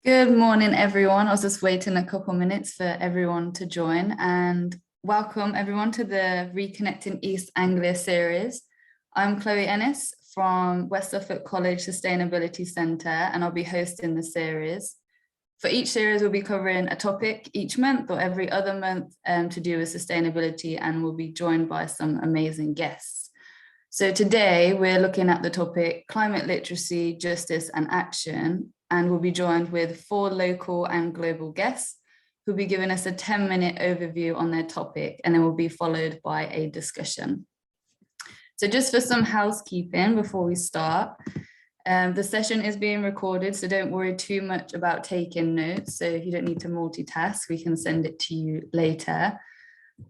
Good morning, everyone. I was just waiting a couple minutes for everyone to join, and welcome everyone to the Reconnecting East Anglia series. I'm Chloe Ennis from West Suffolk College Sustainability Centre, and I'll be hosting the series. For each series, we'll be covering a topic each month or every other month to do with sustainability, and we'll be joined by some amazing guests. So today we're looking at the topic climate literacy, justice and action, and we'll be joined with 4 local and global guests who'll be giving us a 10-minute overview on their topic, and then will be followed by a discussion. So just for some housekeeping before we start, the session is being recorded, so don't worry too much about taking notes. So if you don't need to multitask, we can send it to you later.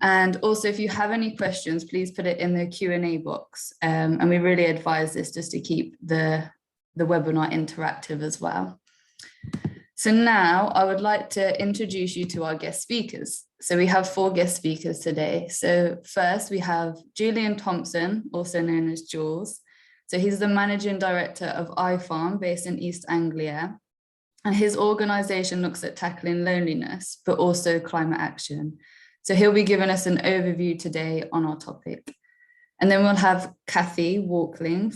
And also, if you have any questions, please put it in the Q&A box. And we really advise this just to keep the webinar interactive as well. So now I would like to introduce you to our guest speakers. So we have 4 guest speakers today. So first we have Julian Thompson, also known as Jules. So he's the managing director of IFARM based in East Anglia. And his organization looks at tackling loneliness, but also climate action. So he'll be giving us an overview today on our topic. And then we'll have Kathy Walkling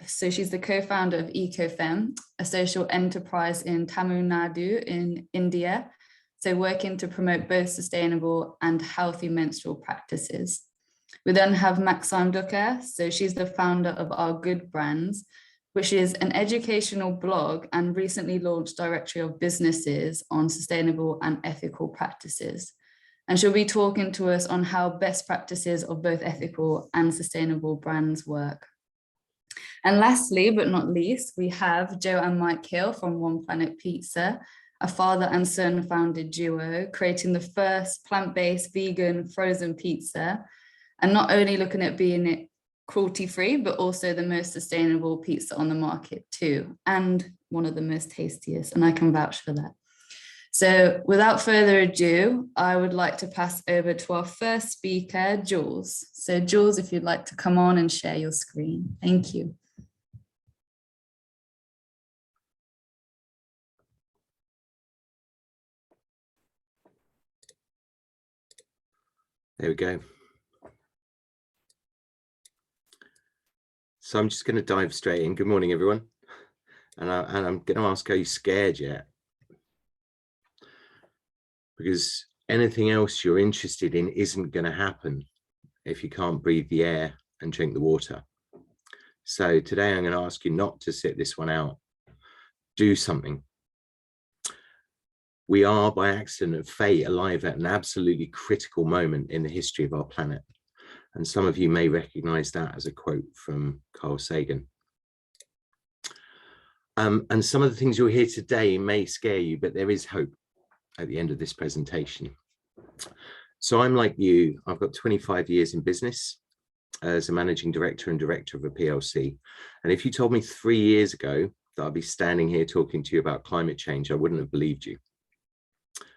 so she's the co-founder of Eco Femme, a social enterprise in Tamil Nadu in India. So working to promote both sustainable and healthy menstrual practices. We then have Maxime, so she's the founder of Our Good Brands, which is an educational blog and recently launched directory of businesses on sustainable and ethical practices. And she'll be talking to us on how best practices of both ethical and sustainable brands work. And lastly, but not least, we have Joe and Mike Hill from One Planet Pizza, a father and son founded duo, creating the first plant-based vegan frozen pizza, and not only looking at being it cruelty-free, but also the most sustainable pizza on the market too, and one of the most tastiest, and I can vouch for that. So without further ado, I would like to pass over to our first speaker, Jules. So Jules, if you'd like to come on and share your screen. Thank you. There we go. So I'm just going to dive straight in. Good morning, everyone. And I'm going to ask, are you scared yet? Because anything else you're interested in isn't going to happen if you can't breathe the air and drink the water. So today I'm going to ask you not to sit this one out. Do something. We are, by accident of fate, alive at an absolutely critical moment in the history of our planet. And some of you may recognize that as a quote from Carl Sagan. And some of the things you'll hear today may scare you, but there is hope at the end of this presentation. So I'm like you, I've got 25 years in business as a managing director and director of a PLC. And if you told me 3 years ago that I'd be standing here talking to you about climate change, I wouldn't have believed you.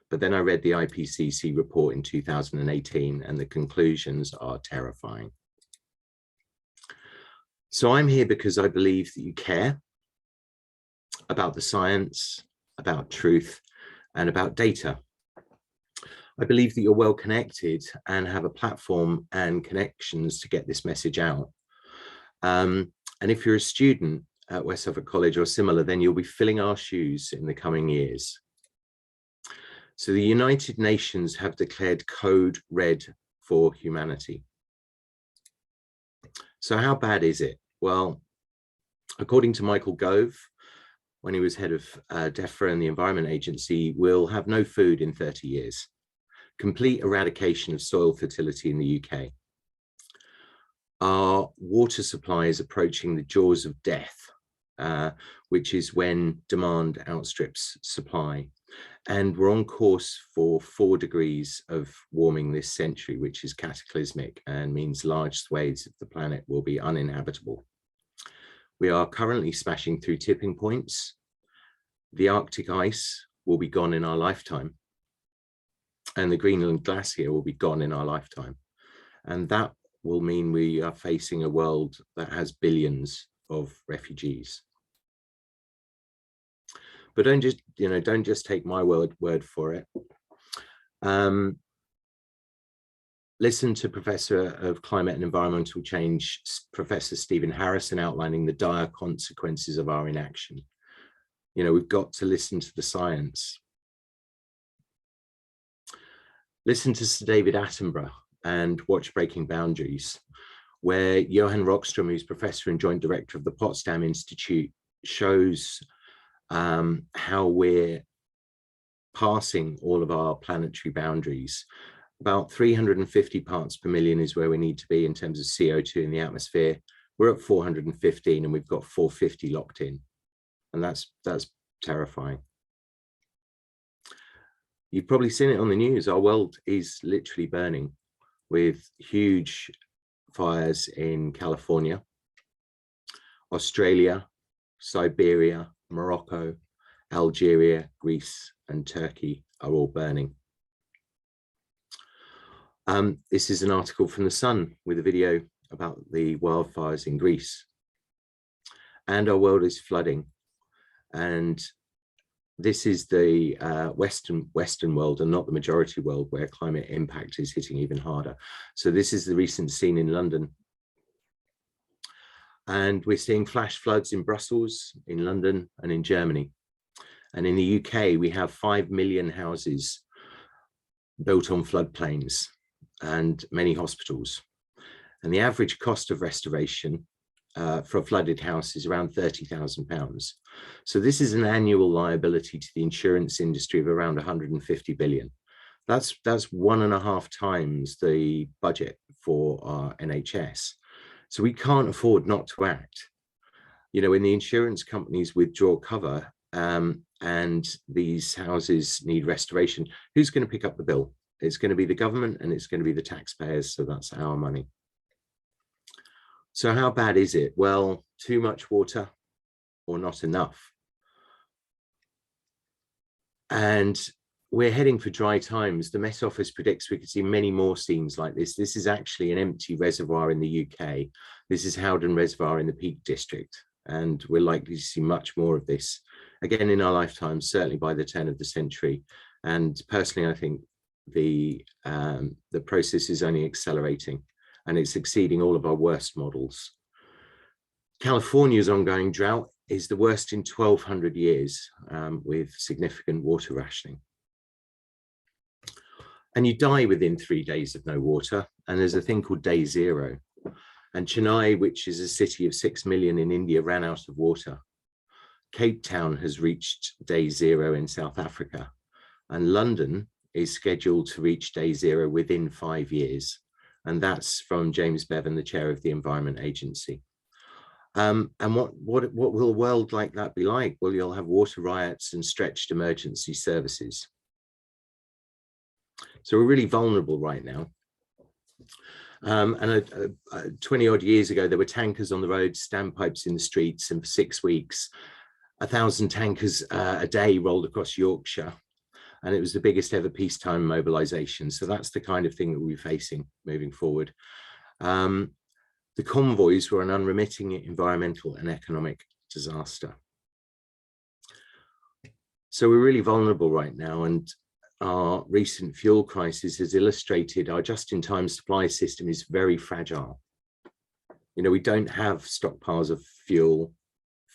But then I read the IPCC report in 2018, and the conclusions are terrifying. So I'm here because I believe that you care about the science, about truth, and about data. I believe that you're well connected and have a platform and connections to get this message out. And if you're a student at West Suffolk College or similar, then you'll be filling our shoes in the coming years. So the United Nations have declared code red for humanity. So how bad is it? Well, according to Michael Gove, when he was head of DEFRA and the Environment Agency, we'll have no food in 30 years. Complete eradication of soil fertility in the UK. Our water supply is approaching the jaws of death, which is when demand outstrips supply. And we're on course for 4 degrees of warming this century, which is cataclysmic and means large swathes of the planet will be uninhabitable. We are currently smashing through tipping points. The Arctic ice will be gone in our lifetime, and the Greenland glacier will be gone in our lifetime. And that will mean we are facing a world that has billions of refugees. But don't just take my word for it. Listen to Professor of Climate and Environmental Change, Professor Stephen Harrison, outlining the dire consequences of our inaction. We've got to listen to the science. Listen to Sir David Attenborough and watch Breaking Boundaries, where Johan Rockström, who's professor and joint director of the Potsdam Institute, shows how we're passing all of our planetary boundaries. About 350 parts per million is where we need to be in terms of CO2 in the atmosphere. We're at 415 and we've got 450 locked in. And that's terrifying. You've probably seen it on the news. Our world is literally burning, with huge fires in California, Australia, Siberia, Morocco, Algeria, Greece, and Turkey are all burning. This is an article from The Sun with a video about the wildfires in Greece. And our world is flooding. And this is the Western world and not the majority world, where climate impact is hitting even harder. So this is the recent scene in London. And we're seeing flash floods in Brussels, in London, and in Germany. And in the UK, we have 5 million houses built on floodplains and many hospitals. And the average cost of restoration for a flooded house is around £30,000. So this is an annual liability to the insurance industry of around 150 billion. That's 1.5 times the budget for our NHS. So we can't afford not to act. When the insurance companies withdraw cover and these houses need restoration, who's going to pick up the bill? It's going to be the government and it's going to be the taxpayers. So that's our money. So how bad is it? Well, too much water or not enough. And we're heading for dry times. The Met Office predicts we could see many more scenes like this. This is actually an empty reservoir in the UK. This is Howden Reservoir in the Peak District. And we're likely to see much more of this, again, in our lifetime, certainly by the turn of the century. And personally, I think the process is only accelerating, and it's exceeding all of our worst models. California's ongoing drought is the worst in 1,200 years, with significant water rationing. And you die within 3 days of no water, and there's a thing called day zero. And Chennai, which is a city of 6 million in India, ran out of water. Cape Town has reached day zero in South Africa, and London is scheduled to reach day zero within 5 years. And that's from James Bevan, the chair of the Environment Agency. And what will a world like that be like? Well, you'll have water riots and stretched emergency services. So we're really vulnerable right now. And 20 odd years ago, there were tankers on the roads, standpipes in the streets, and for 6 weeks, 1,000 tankers a day rolled across Yorkshire. And it was the biggest ever peacetime mobilization. So that's the kind of thing that we'll be facing moving forward. The convoys were an unremitting environmental and economic disaster. So we're really vulnerable right now, and our recent fuel crisis has illustrated our just-in-time supply system is very fragile. We don't have stockpiles of fuel,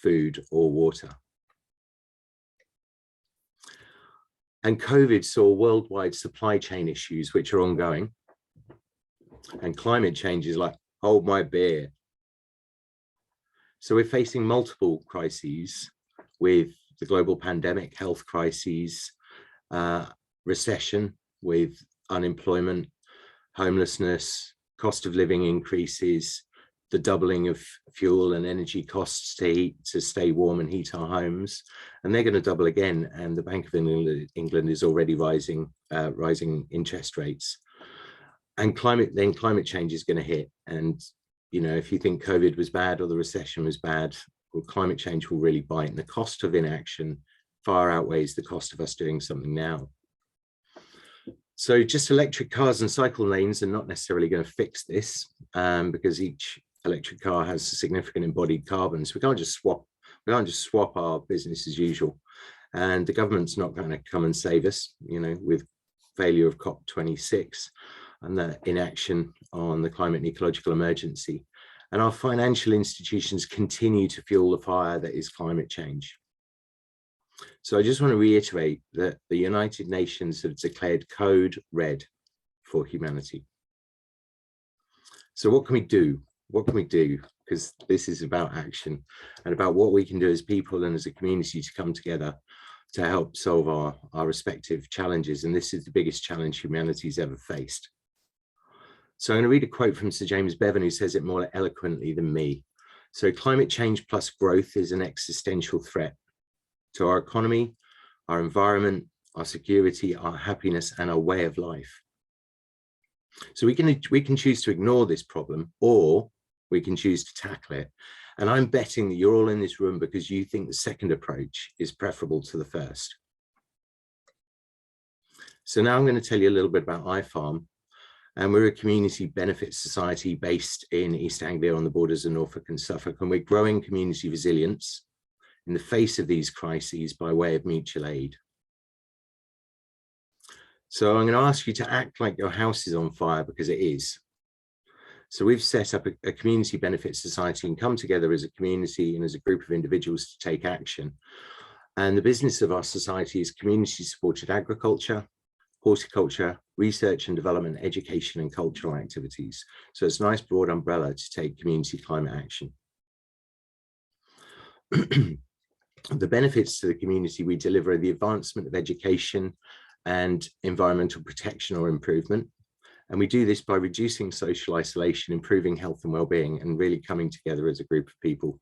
food, or water. And COVID saw worldwide supply chain issues, which are ongoing. And climate change is like, hold my beer. So we're facing multiple crises with the global pandemic, health crises, recession with unemployment, homelessness, cost of living increases, the doubling of fuel and energy costs to stay warm and heat our homes, and they're going to double again. And the Bank of England is already rising interest rates. And climate change is going to hit. And if you think COVID was bad or the recession was bad, well, climate change will really bite. And the cost of inaction far outweighs the cost of us doing something now. So just electric cars and cycle lanes are not necessarily going to fix this, because each electric car has a significant embodied carbon. So we can't just swap our business as usual. And the government's not going to come and save us, you know, with failure of COP26 and the inaction on the climate and ecological emergency. And our financial institutions continue to fuel the fire that is climate change. So I just want to reiterate that the United Nations have declared code red for humanity. So what can we do? What can we do? Because this is about action and about what we can do as people and as a community to come together to help solve our respective challenges. And this is the biggest challenge humanity's ever faced. So I'm going to read a quote from Sir James Bevan, who says it more eloquently than me. So climate change plus growth is an existential threat to our economy, our environment, our security, our happiness, and our way of life. So we can choose to ignore this problem, or we can choose to tackle it. And I'm betting that you're all in this room because you think the second approach is preferable to the first. So now I'm going to tell you a little bit about IFARM. And we're a community benefit society based in East Anglia on the borders of Norfolk and Suffolk. And we're growing community resilience in the face of these crises by way of mutual aid. So I'm going to ask you to act like your house is on fire, because it is. So we've set up a community benefit society and come together as a community and as a group of individuals to take action. And the business of our society is community supported agriculture, horticulture, research and development, education and cultural activities. So it's a nice broad umbrella to take community climate action. The benefits to the community we deliver are the advancement of education and environmental protection or improvement. And we do this by reducing social isolation, improving health and well-being, and really coming together as a group of people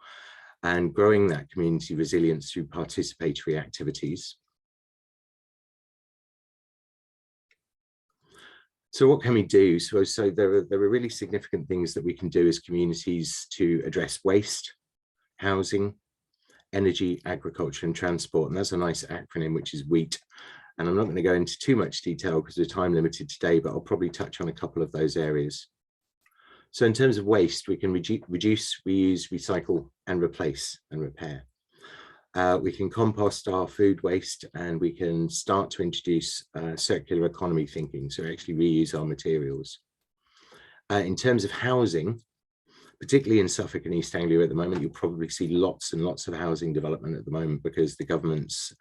and growing that community resilience through participatory activities. So what can we do? So there are really significant things that we can do as communities to address waste, housing, energy, agriculture and transport. And that's a nice acronym, which is WEAT. And I'm not going to go into too much detail because we're time limited today, but I'll probably touch on a couple of those areas. So in terms of waste, we can reduce, reuse, recycle and replace and repair. We can compost our food waste, and we can start to introduce circular economy thinking, so actually reuse our materials. In terms of housing, particularly in Suffolk and East Anglia at the moment, you'll probably see lots and lots of housing development at the moment because the government's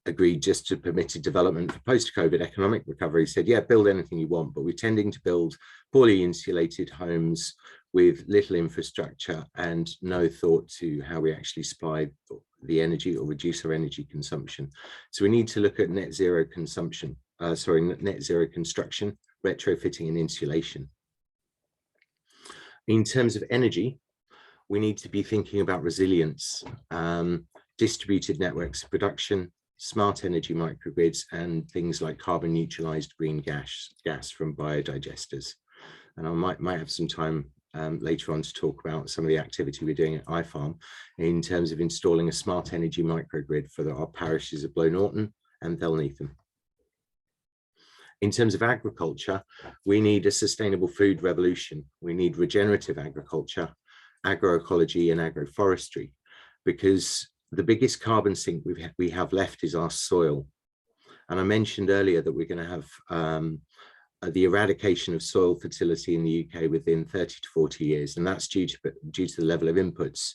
agreed just to permitted development for post-COVID economic recovery, said, yeah, build anything you want, but we're tending to build poorly insulated homes with little infrastructure and no thought to how we actually supply the energy or reduce our energy consumption. So we need to look at net zero consumption, net zero construction, retrofitting and insulation. In terms of energy, we need to be thinking about resilience, distributed networks of production, smart energy microgrids, and things like carbon neutralized green gas from biodigesters. And I might have some time later on to talk about some of the activity we're doing at IFARM in terms of installing a smart energy microgrid for our parishes of Blow Norton and Thelneatham. In terms of agriculture, we need a sustainable food revolution. We need regenerative agriculture, agroecology and agroforestry, because the biggest carbon sink we have left is our soil. And I mentioned earlier that we're going to have the eradication of soil fertility in the UK within 30 to 40 years. And that's due to the level of inputs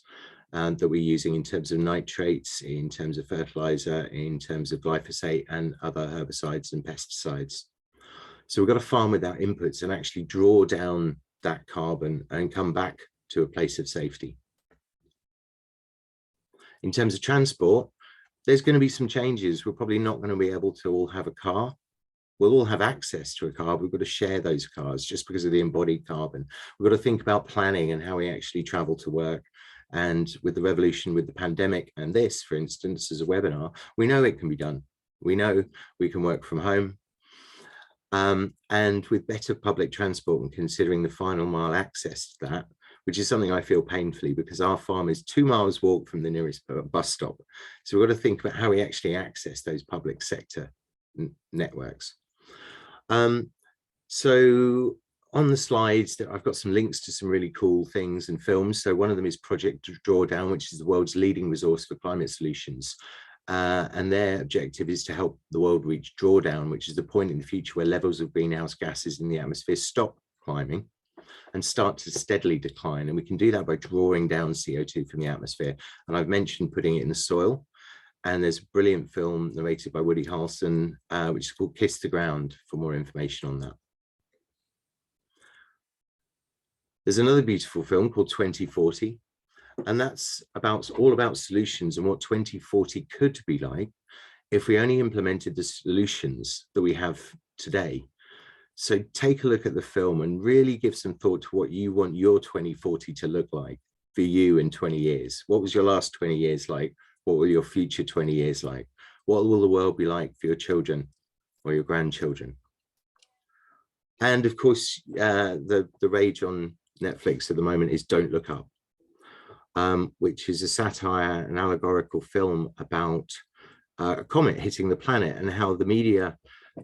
that we're using in terms of nitrates, in terms of fertilizer, in terms of glyphosate and other herbicides and pesticides. So we've got to farm without inputs and actually draw down that carbon and come back to a place of safety. In terms of transport, there's going to be some changes. We're probably not going to be able to all have a car. We'll all have access to a car. We've got to share those cars just because of the embodied carbon. We've got to think about planning and how we actually travel to work. And with the revolution, with the pandemic and this, for instance, as a webinar, we know it can be done. We know we can work from home. And with better public transport and considering the final mile access to that, which is something I feel painfully because our farm is 2 miles walk from the nearest bus stop. So we've got to think about how we actually access those public sector networks. So on the slides, I've got some links to some really cool things and films. So one of them is Project Drawdown, which is the world's leading resource for climate solutions. and their objective is to help the world reach drawdown, which is the point in the future where levels of greenhouse gases in the atmosphere stop climbing and start to steadily decline. And we can do that by drawing down CO2 from the atmosphere. And I've mentioned putting it in the soil. And there's a brilliant film narrated by Woody Harrelson, which is called Kiss the Ground, for more information on that. There's another beautiful film called 2040. And that's all about solutions and what 2040 could be like if we only implemented the solutions that we have today. So take a look at the film and really give some thought to what you want your 2040 to look like for you in 20 years. What was your last 20 years like? What will your future 20 years like? What will the world be like for your children or your grandchildren? And of course, the rage on Netflix at the moment is Don't Look Up. Which is a satire, an allegorical film about a comet hitting the planet and how the media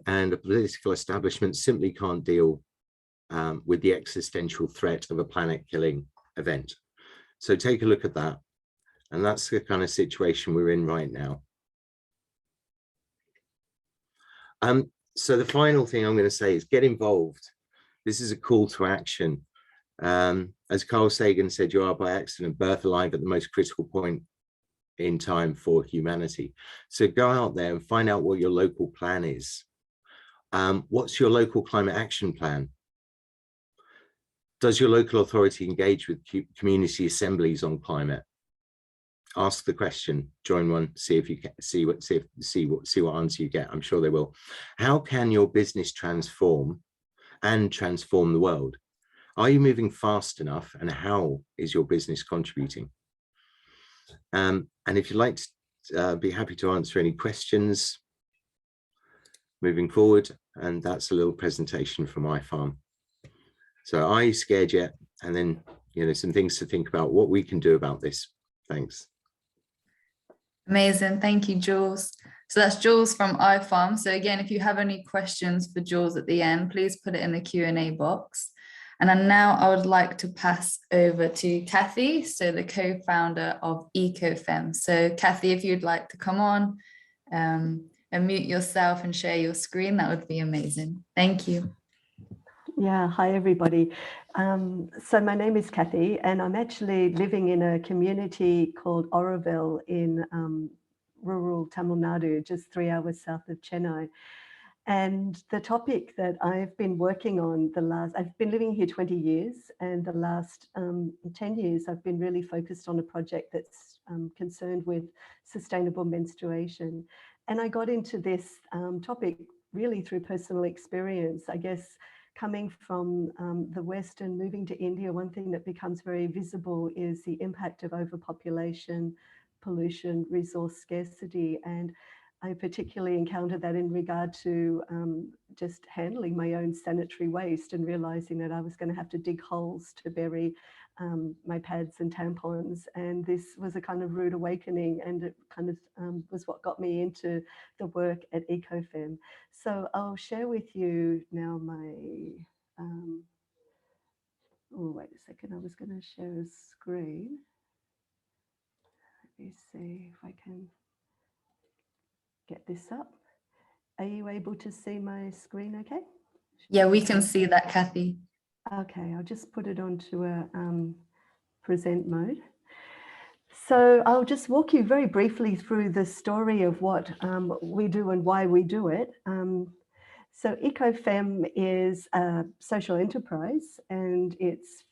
and the political establishment simply can't deal with the existential threat of a planet-killing event. So take a look at that. And that's the kind of situation we're in right now. So the final thing I'm going to say is get involved. This is a call to action. As Carl Sagan said, you are by accident birth alive at the most critical point in time for humanity. So go out there and find out what your local plan is. What's your local climate action plan? Does your local authority engage with community assemblies on climate? Ask the question, join one, see if you can see what answer you get. I'm sure they will. How can your business transform and transform the world? Are you moving fast enough, and how is your business contributing? And if you'd like to be happy to answer any questions moving forward, and that's a little presentation from IFARM. So are you scared yet? And then, some things to think about what we can do about this. Thanks. Amazing. Thank you, Jules. So that's Jules from IFARM. So again, if you have any questions for Jules at the end, please put it in the Q&A box. And then now I would like to pass over to Kathy, so the co-founder of Eco Femme. So Kathy, if you'd like to come on and mute yourself and share your screen, that would be amazing. Thank you. Yeah, hi everybody. So my name is Kathy, and I'm actually living in a community called Oroville in rural Tamil Nadu, just 3 hours south of Chennai. And the topic that I've been working on I've been living here 20 years, and the last 10 years I've been really focused on a project that's concerned with sustainable menstruation. And I got into this topic really through personal experience. I guess coming from the West and moving to India, one thing that becomes very visible is the impact of overpopulation, pollution, resource scarcity. And I particularly encountered that in regard to just handling my own sanitary waste and realizing that I was going to have to dig holes to bury my pads and tampons. And this was a kind of rude awakening, and it kind of was what got me into the work at EcoFemme. So I'll share with you now my, oh, wait a second, I was going to share a screen. Let me see if I can get this up. Are you able to see my screen okay? Yeah, we can see that, Kathy. Okay, I'll just put it onto a present mode. So I'll just walk you very briefly through the story of what we do and why we do it. So EcoFemme is a social enterprise, and it's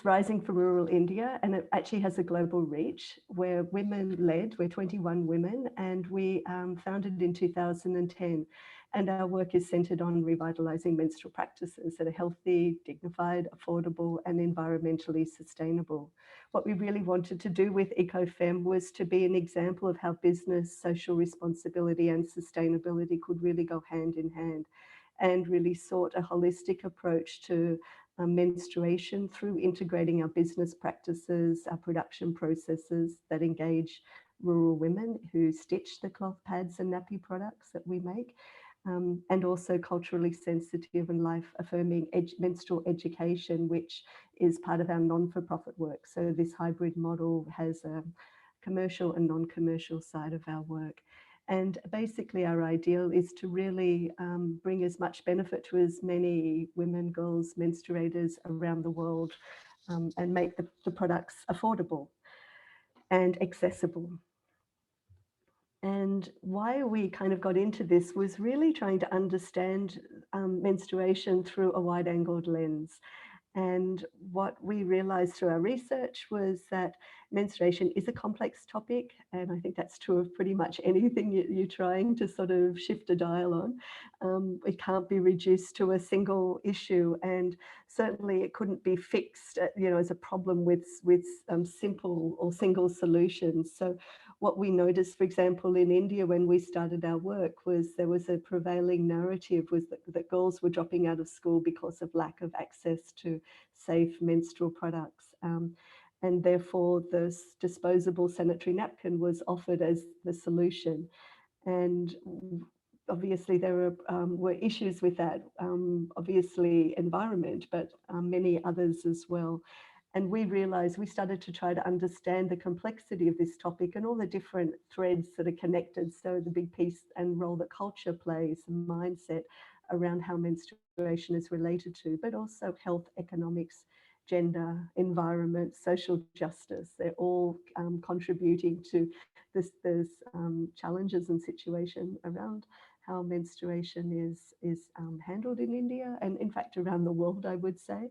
rising for rural India, and it actually has a global reach. We're women-led, we're 21 women, and we founded in 2010. And our work is centered on revitalizing menstrual practices that are healthy, dignified, affordable, and environmentally sustainable. What we really wanted to do with EcoFemme was to be an example of how business, social responsibility, and sustainability could really go hand in hand, and really sought a holistic approach to menstruation through integrating our business practices, our production processes that engage rural women who stitch the cloth pads and nappy products that we make, and also culturally sensitive and life-affirming menstrual education, which is part of our non-for-profit work. So this hybrid model has a commercial and non-commercial side of our work. And basically our ideal is to really bring as much benefit to as many women, girls, menstruators around the world, and make the products affordable and accessible. And why we kind of got into this was really trying to understand menstruation through a wide-angled lens. And what we realized through our research was that menstruation is a complex topic. And I think that's true of pretty much anything you're trying to sort of shift a dial on. It can't be reduced to a single issue. And certainly it couldn't be fixed, as a problem with simple or single solutions. So what we noticed, for example, in India, when we started our work, was there was a prevailing narrative was that girls were dropping out of school because of lack of access to safe menstrual products. And therefore, this disposable sanitary napkin was offered as the solution. And obviously, there were issues with that, obviously environment, but many others as well. And we realized we started to try to understand the complexity of this topic and all the different threads that are connected. So the big piece and role that culture plays, the mindset around how menstruation is related to, but also health, economics, gender, environment, social justice. They're all contributing to this challenges and situation around how menstruation is handled in India and in fact around the world, I would say.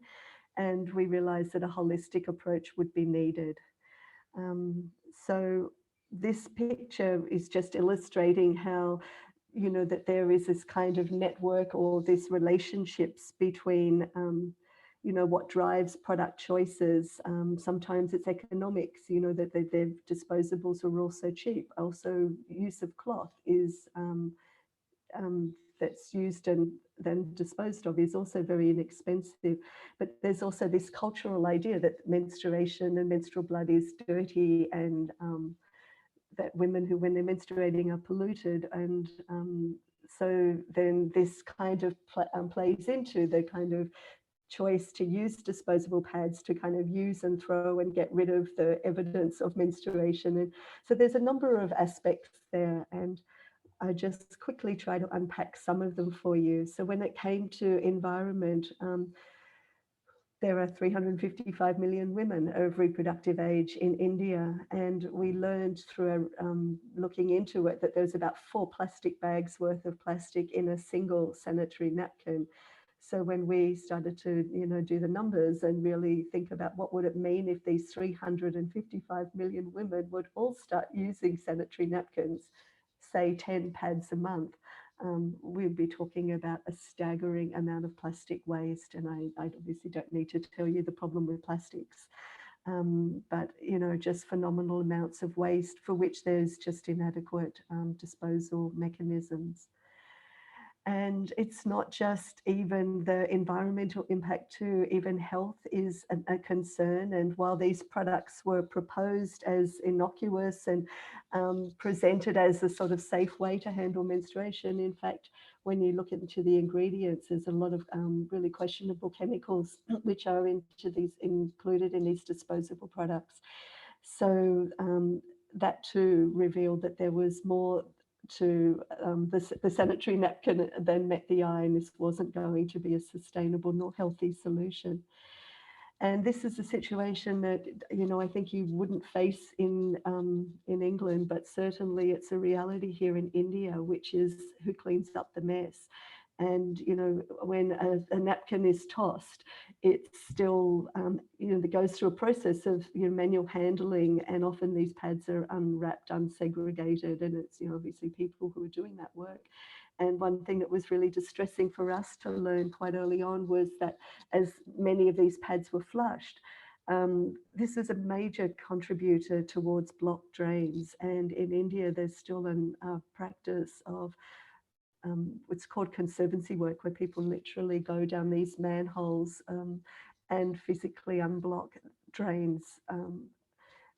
And we realized that a holistic approach would be needed. So this picture is just illustrating how, that there is this kind of network or this relationships between, what drives product choices. Sometimes it's economics, that their disposables are also cheap. Also, use of cloth is that's used and then disposed of is also very inexpensive. But there's also this cultural idea that menstruation and menstrual blood is dirty and that women who, when they're menstruating, are polluted. And so then this kind of plays into the kind of choice to use disposable pads to kind of use and throw and get rid of the evidence of menstruation. And so there's a number of aspects there. And I just quickly try to unpack some of them for you. So when it came to environment, there are 355 million women of reproductive age in India. And we learned through looking into it that there's about 4 plastic bags worth of plastic in a single sanitary napkin. So when we started to, do the numbers and really think about what would it mean if these 355 million women would all start using sanitary napkins, say 10 pads a month, we'd be talking about a staggering amount of plastic waste. And I obviously don't need to tell you the problem with plastics, but, just phenomenal amounts of waste for which there's just inadequate disposal mechanisms. And it's not just even the environmental impact too, even health is a concern. And while these products were proposed as innocuous and presented as a sort of safe way to handle menstruation, in fact, when you look into the ingredients, there's a lot of really questionable chemicals which are included in these disposable products. So that too revealed that there was more to the sanitary napkin than met the eye, and this wasn't going to be a sustainable nor healthy solution. And this is a situation that, I think you wouldn't face in England, but certainly it's a reality here in India, which is who cleans up the mess. And, when a napkin is tossed, it's still, it goes through a process of manual handling, and often these pads are unwrapped, unsegregated, and it's, obviously people who are doing that work. And one thing that was really distressing for us to learn quite early on was that as many of these pads were flushed, this is a major contributor towards blocked drains. And in India, there's still a practice of what's called conservancy work, where people literally go down these manholes and physically unblock drains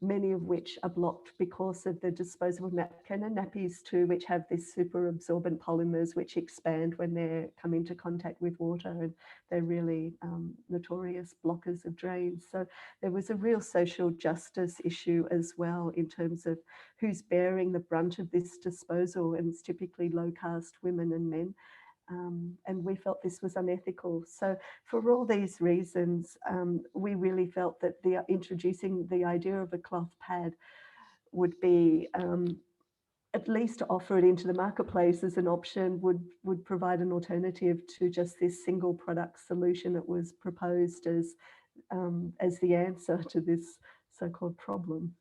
many of which are blocked because of the disposable napkin and nappies too, which have this super absorbent polymers which expand when they come into contact with water, and they're really notorious blockers of drains. So there was a real social justice issue as well in terms of who's bearing the brunt of this disposal, and it's typically low caste women and men. And we felt this was unethical. So for all these reasons, we really felt that introducing the idea of a cloth pad would be, at least to offer it into the marketplace as an option, would provide an alternative to just this single product solution that was proposed as the answer to this so-called problem.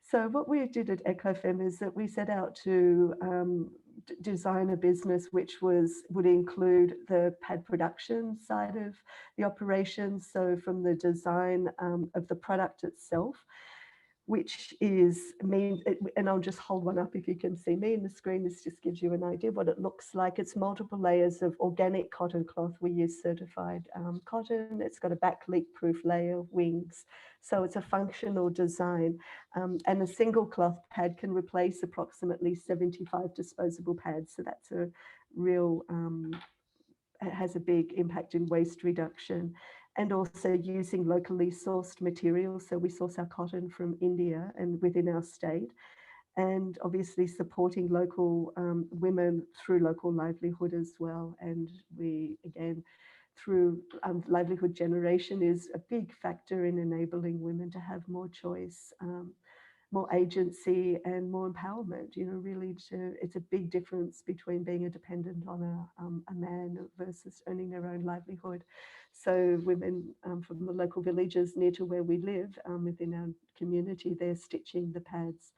So what we did at EcoFemme is that we set out to design a business which would include the pad production side of the operation. So from the design of the product itself, which is and I'll just hold one up if you can see me in the screen. This just gives you an idea of what it looks like. It's multiple layers of organic cotton cloth. We use certified cotton. It's got a back leak-proof layer, wings. So it's a functional design. And a single cloth pad can replace approximately 75 disposable pads. So that's a real, it has a big impact in waste reduction. And also using locally sourced materials. So we source our cotton from India and within our state, and obviously supporting local women through local livelihood as well. And we, again, through livelihood generation is a big factor in enabling women to have more choice, more agency and more empowerment. You know, really it's a big difference between being a dependent on a man versus earning their own livelihood. So women from the local villages near to where we live within our community, they're stitching the pads.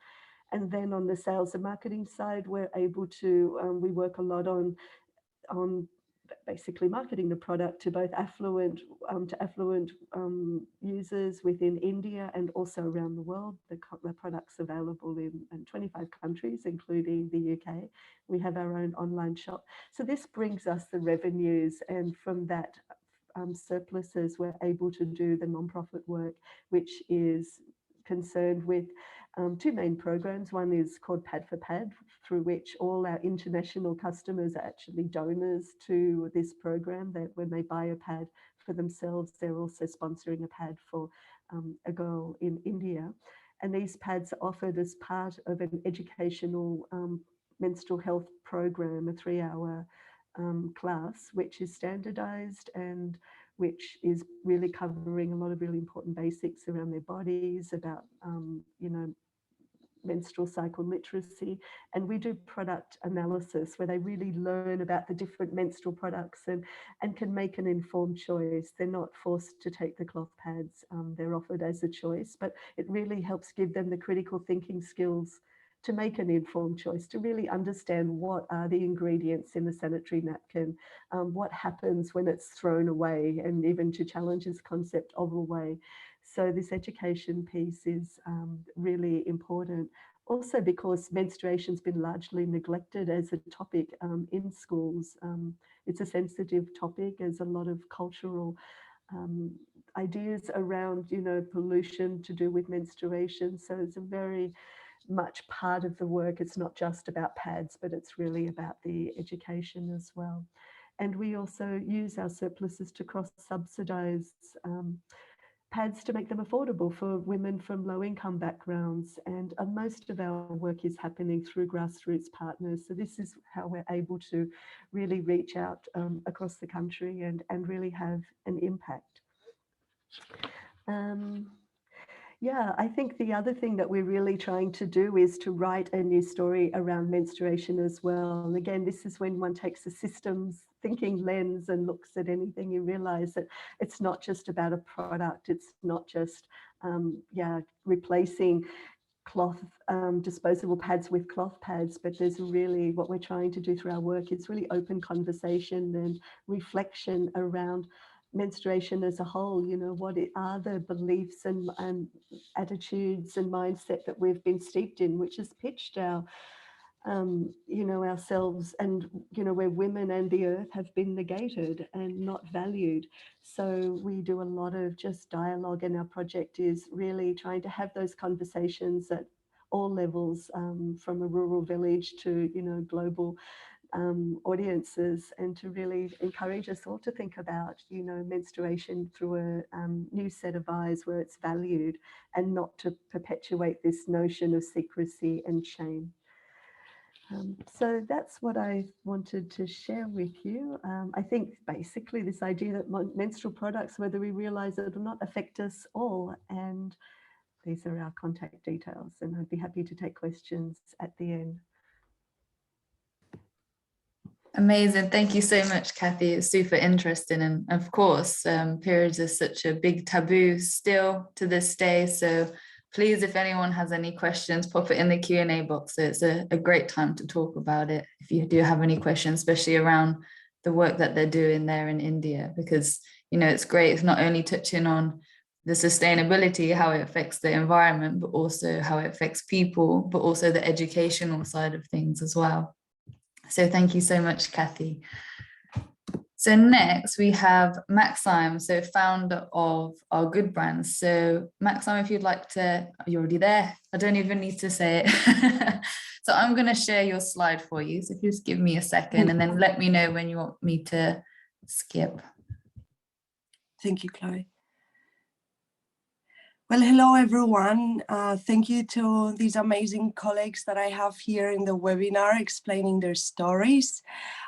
And then on the sales and marketing side, we're able to, we work a lot on basically marketing the product to both affluent users within India and also around the world. The product's available in 25 countries, including the UK. We have our own online shop. So this brings us the revenues, and from that surpluses, we're able to do the non-profit work, which is concerned with two main programs. One is called Pad for Pad, through which all our international customers are actually donors to this program, that when they buy a pad for themselves, they're also sponsoring a pad for a girl in India. And these pads are offered as part of an educational menstrual health program, a 3-hour class, which is standardized and which is really covering a lot of really important basics around their bodies, about, you know, menstrual cycle literacy. And we do product analysis where they really learn about the different menstrual products and can make an informed choice. They're not forced to take the cloth pads. They're offered as a choice, but it really helps give them the critical thinking skills to make an informed choice, to really understand what are the ingredients in the sanitary napkin, what happens when it's thrown away, and even to challenge this concept of away. So this education piece is really important. Also because menstruation's been largely neglected as a topic in schools. It's a sensitive topic. There's a lot of cultural ideas around, you know, pollution to do with menstruation. So it's a very much part of the work. It's not just about pads, but it's really about the education as well. And we also use our surpluses to cross-subsidize pads to make them affordable for women from low-income backgrounds. And most of our work is happening through grassroots partners. So this is how we're able to really reach out across the country and really have an impact. Yeah, I think the other thing that we're really trying to do is to write a new story around menstruation as well. And again, this is when one takes a systems thinking lens and looks at anything, you realize that it's not just about a product. It's not just, replacing cloth, disposable pads with cloth pads, but there's really, what we're trying to do through our work is really open conversation and reflection around menstruation as a whole. You know, what are the beliefs and attitudes and mindset that we've been steeped in, which has pitched our you know, ourselves, and, you know, where women and the earth have been negated and not valued. So we do a lot of just dialogue, and our project is really trying to have those conversations at all levels, from a rural village to, you know, global audiences, and to really encourage us all to think about, you know, menstruation through a new set of eyes where it's valued, and not to perpetuate this notion of secrecy and shame. So that's what I wanted to share with you. I think basically this idea that menstrual products, whether we realize it or not, affect us all. And these are our contact details, and I'd be happy to take questions at the end. Amazing. Thank you so much, Kathy. It's super interesting. And of course, periods are such a big taboo still to this day. So please, if anyone has any questions, pop it in the Q&A box. So it's a great time to talk about it if you do have any questions, especially around the work that they're doing there in India, because, you know, it's great. It's not only touching on the sustainability, how it affects the environment, but also how it affects people, but also the educational side of things as well. So thank you so much, Kathy. So next we have Maxime, so founder of Our Good Brands. So Maxime, if you'd like to, you're already there. I don't even need to say it. So I'm going to share your slide for you. So if you just give me a second and then let me know when you want me to skip. Thank you, Chloe. Well, hello, everyone. Thank you to these amazing colleagues that I have here in the webinar explaining their stories.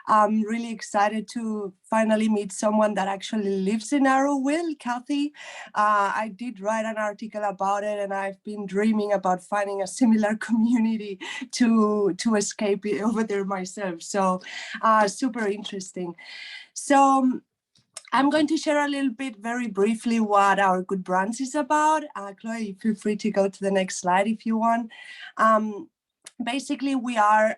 I'm really excited to finally meet someone that actually lives in Arrowville, Kathy. I did write an article about it, and I've been dreaming about finding a similar community to escape it over there myself. So super interesting. So I'm going to share a little bit very briefly what Our Good Brands is about. Chloe, feel free to go to the next slide if you want. Basically, we are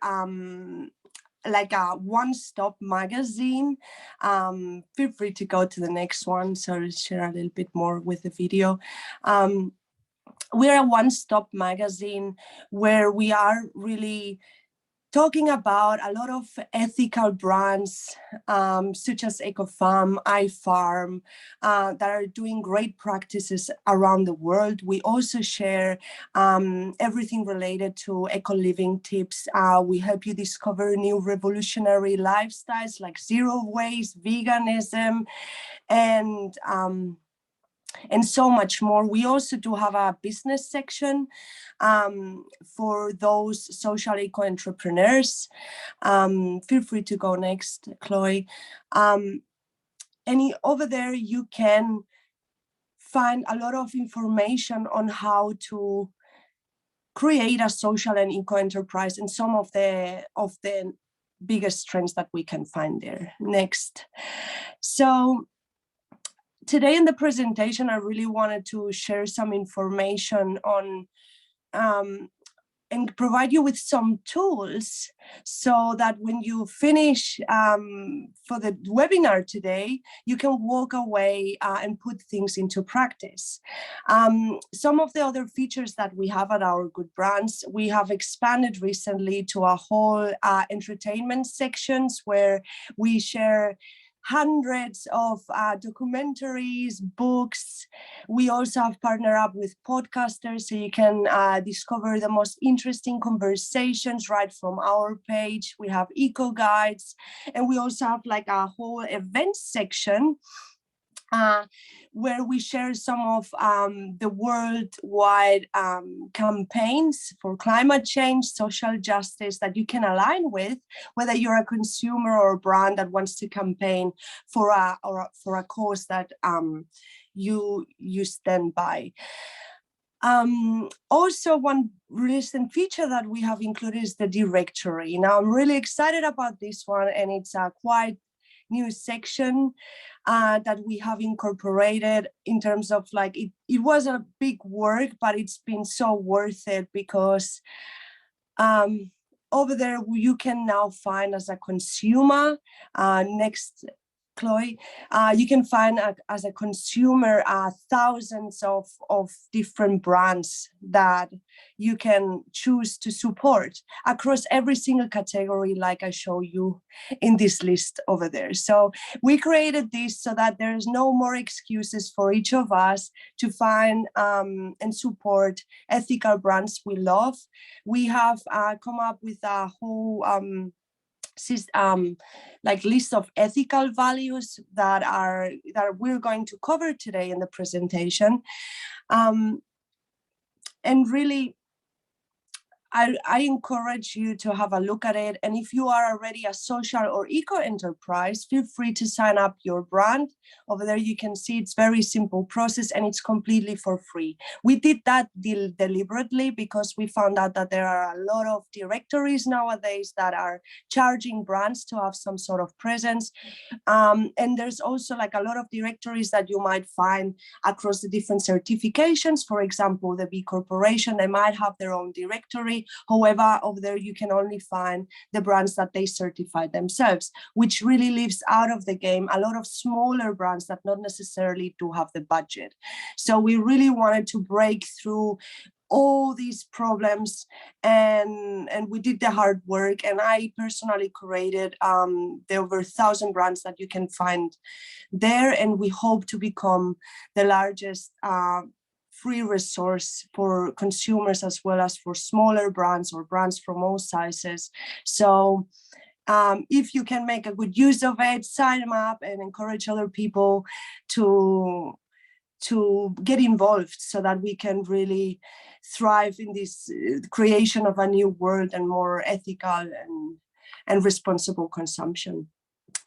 like a one-stop magazine. Feel free to go to the next one. So I'll share a little bit more with the video. We're a one-stop magazine where we are really talking about a lot of ethical brands, such as Eco Femme, IFARM, that are doing great practices around the world. We also share everything related to eco-living tips. We help you discover new revolutionary lifestyles like zero waste, veganism, and so much more. We also do have a business section for those social eco-entrepreneurs. Feel free to go next, Chloe. And over there, you can find a lot of information on how to create a social and eco-enterprise, and some of the biggest trends that we can find there. Next. So today in the presentation, I really wanted to share some information on and provide you with some tools so that when you finish for the webinar today, you can walk away and put things into practice. Some of the other features that we have at Our Good Brands, we have expanded recently to a whole entertainment sections where we share hundreds of documentaries, books. We also have partnered up with podcasters, so you can discover the most interesting conversations right from our page. We have eco guides, and we also have like a whole event section where we share some of the worldwide campaigns for climate change, social justice that you can align with, whether you're a consumer or a brand that wants to campaign for a cause that you stand by. Also, one recent feature that we have included is the directory. Now, I'm really excited about this one, and it's a quite new section that we have incorporated in terms of like, it was a big work, but it's been so worth it because over there you can now find as a consumer, next Chloe, you can find as a consumer thousands of different brands that you can choose to support across every single category, like I show you in this list over there. So we created this so that there's no more excuses for each of us to find and support ethical brands we love. We have come up with a whole like list of ethical values that we're going to cover today in the presentation, and really I encourage you to have a look at it. And if you are already a social or eco enterprise, feel free to sign up your brand. Over there, you can see it's very simple process and it's completely for free. We did that deliberately because we found out that there are a lot of directories nowadays that are charging brands to have some sort of presence. And there's also like a lot of directories that you might find across the different certifications. For example, the B Corporation, they might have their own directory. However, over there, you can only find the brands that they certify themselves, which really leaves out of the game a lot of smaller brands that not necessarily do have the budget. So we really wanted to break through all these problems, and we did the hard work, and I personally curated the over 1,000 brands that you can find there, and we hope to become the largest free resource for consumers as well as for smaller brands or brands from all sizes. So if you can make a good use of it, sign them up and encourage other people to get involved so that we can really thrive in this creation of a new world and more ethical and responsible consumption.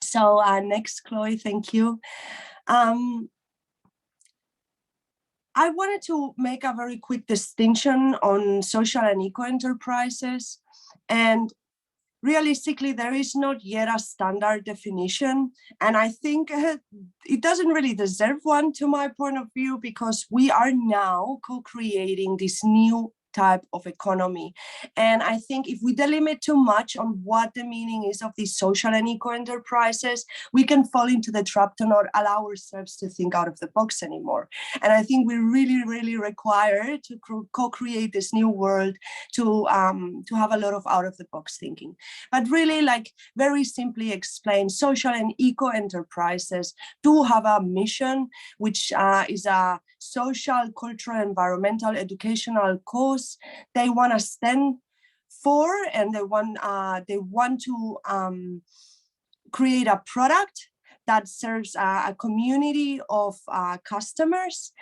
So next, Chloe, thank you. I wanted to make a very quick distinction on social and eco enterprises. And realistically, there is not yet a standard definition. And I think it doesn't really deserve one to my point of view, because we are now co-creating this new type of economy. And I think if we delimit too much on what the meaning is of these social and eco enterprises, we can fall into the trap to not allow ourselves to think out of the box anymore. And I think we really, really require to co-create this new world to have a lot of out of the box thinking. But really, like very simply explained, social and eco enterprises do have a mission, which is a social, cultural, environmental, educational cause they want to stand for, and they want to create a product that serves a community of customers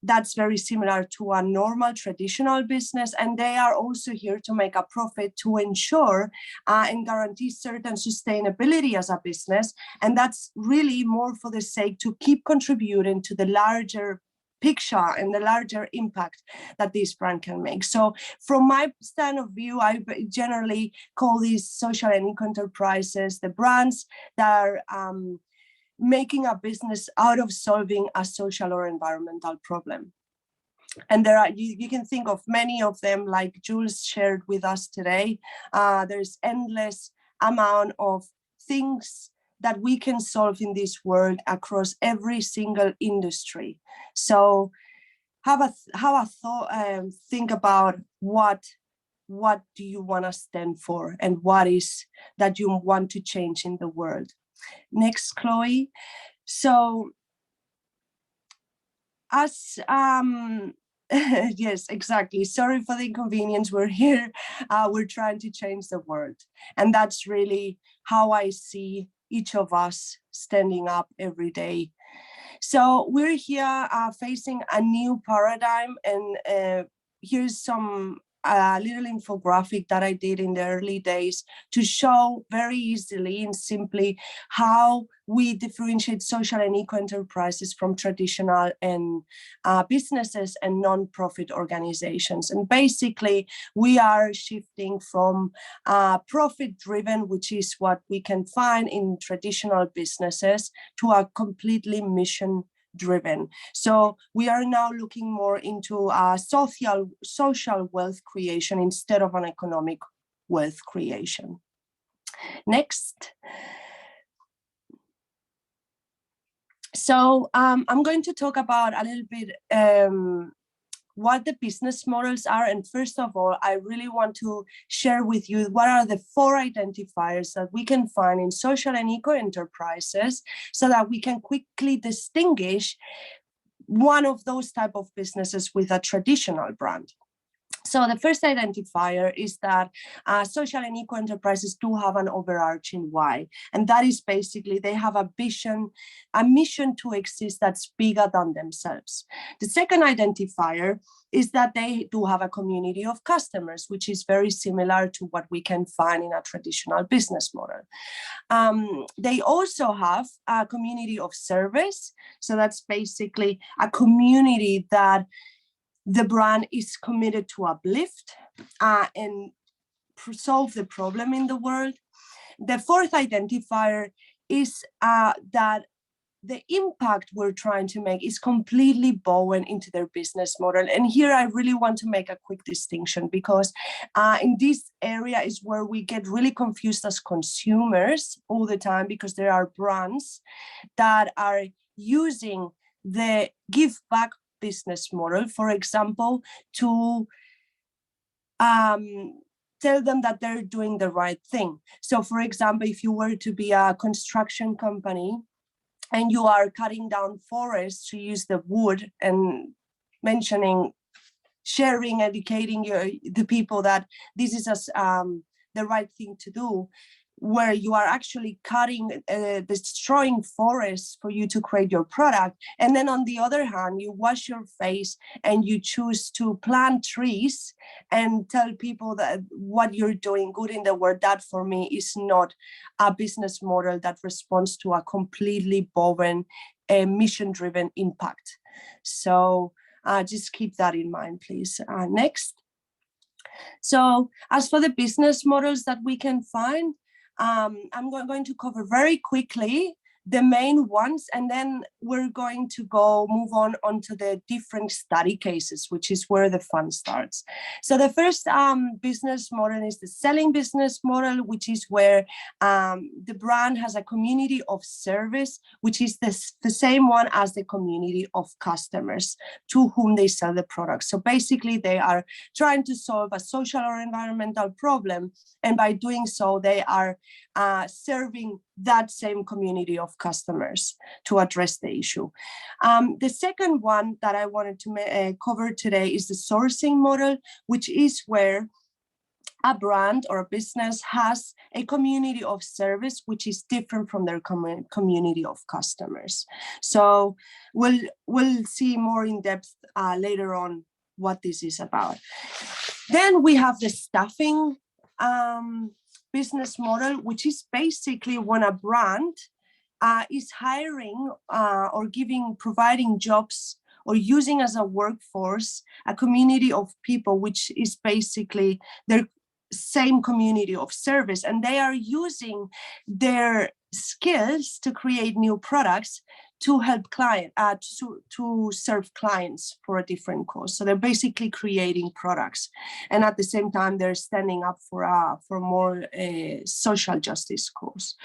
that's very similar to a normal traditional business, and they are also here to make a profit to ensure and guarantee certain sustainability as a business, and that's really more for the sake to keep contributing to the larger picture and the larger impact that this brand can make. So from my stand of view, I generally call these social and eco enterprises the brands that are making a business out of solving a social or environmental problem. And there are, you can think of many of them, like Jules shared with us today. There's endless amount of things that we can solve in this world across every single industry. So have a thought, think about what do you want to stand for, and what is that you want to change in the world. Next, Chloe. So as yes, exactly. Sorry for the inconvenience. We're here. We're trying to change the world, and that's really how I see each of us standing up every day. So we're here facing a new paradigm, and here's some little infographic that I did in the early days to show very easily and simply how we differentiate social and eco enterprises from traditional and businesses and non-profit organizations. And basically, we are shifting from profit-driven, which is what we can find in traditional businesses, to a completely mission-driven. So we are now looking more into social wealth creation instead of an economic wealth creation. Next. So I'm going to talk about a little bit what the business models are. And first of all, I really want to share with you what are the 4 identifiers that we can find in social and eco enterprises so that we can quickly distinguish one of those type of businesses with a traditional brand. So the first identifier is that social and eco enterprises do have an overarching why, and that is basically they have a vision, a mission to exist that's bigger than themselves. The second identifier is that they do have a community of customers, which is very similar to what we can find in a traditional business model. They also have a community of service, so that's basically a community that the brand is committed to uplift and solve the problem in the world. The fourth identifier is that the impact we're trying to make is completely woven into their business model. And here I really want to make a quick distinction, because in this area is where we get really confused as consumers all the time, because there are brands that are using the give back business model, for example, to tell them that they're doing the right thing. So for example, if you were to be a construction company and you are cutting down forests to use the wood and mentioning, sharing, educating the people that this is the right thing to do, where you are actually cutting, destroying forests for you to create your product. And then on the other hand, you wash your face and you choose to plant trees and tell people that what you're doing good in the world. That for me is not a business model that responds to a completely woven, mission-driven impact. So just keep that in mind, please. Next. So as for the business models that we can find, I'm going to cover very quickly the main ones, and then we're going to move on onto the different study cases, which is where the fun starts. So the first business model is the selling business model, which is where the brand has a community of service, which is the same one as the community of customers to whom they sell the product. So basically they are trying to solve a social or environmental problem, and by doing so they are serving that same community of customers to address the issue. The second one that I wanted to cover today is the sourcing model, which is where a brand or a business has a community of service which is different from their community of customers. So we'll see more in depth later on what this is about. Then we have the staffing business model, which is basically when a brand is hiring or providing jobs or using as a workforce a community of people, which is basically their same community of service, and they are using their skills to create new products to help to serve clients for a different cause. So they're basically creating products, and at the same time they're standing up for more social justice cause.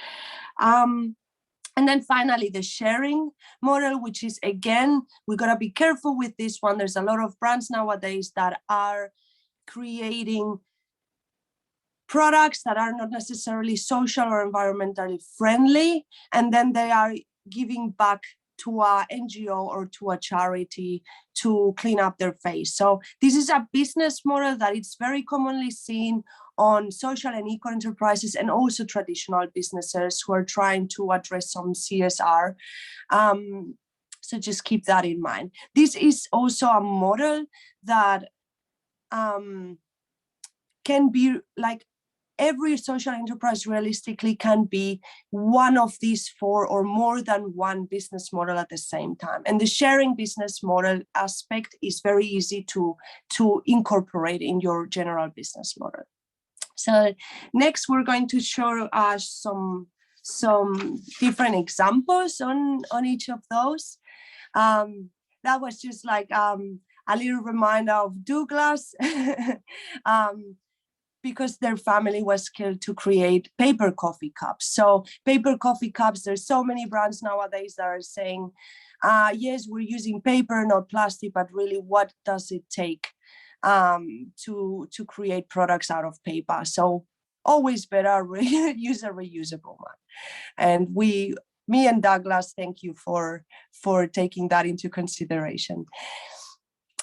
And then finally, the sharing model, which is, again, we gotta be careful with this one. There's a lot of brands nowadays that are creating products that are not necessarily social or environmentally friendly, and then they are giving back to a NGO or to a charity to clean up their face. So this is a business model that is very commonly seen on social and eco enterprises and also traditional businesses who are trying to address some CSR. So just keep that in mind. This is also a model that can be like, every social enterprise realistically can be one of these 4 or more than one business model at the same time. And the sharing business model aspect is very easy to incorporate in your general business model. So next, we're going to show some different examples on each of those. That was just like a little reminder of Douglas. because their family was skilled to create paper coffee cups. So paper coffee cups, there's so many brands nowadays that are saying, yes, we're using paper, not plastic, but really what does it take to create products out of paper? So always better use a reusable one. And me and Douglas, thank you for taking that into consideration.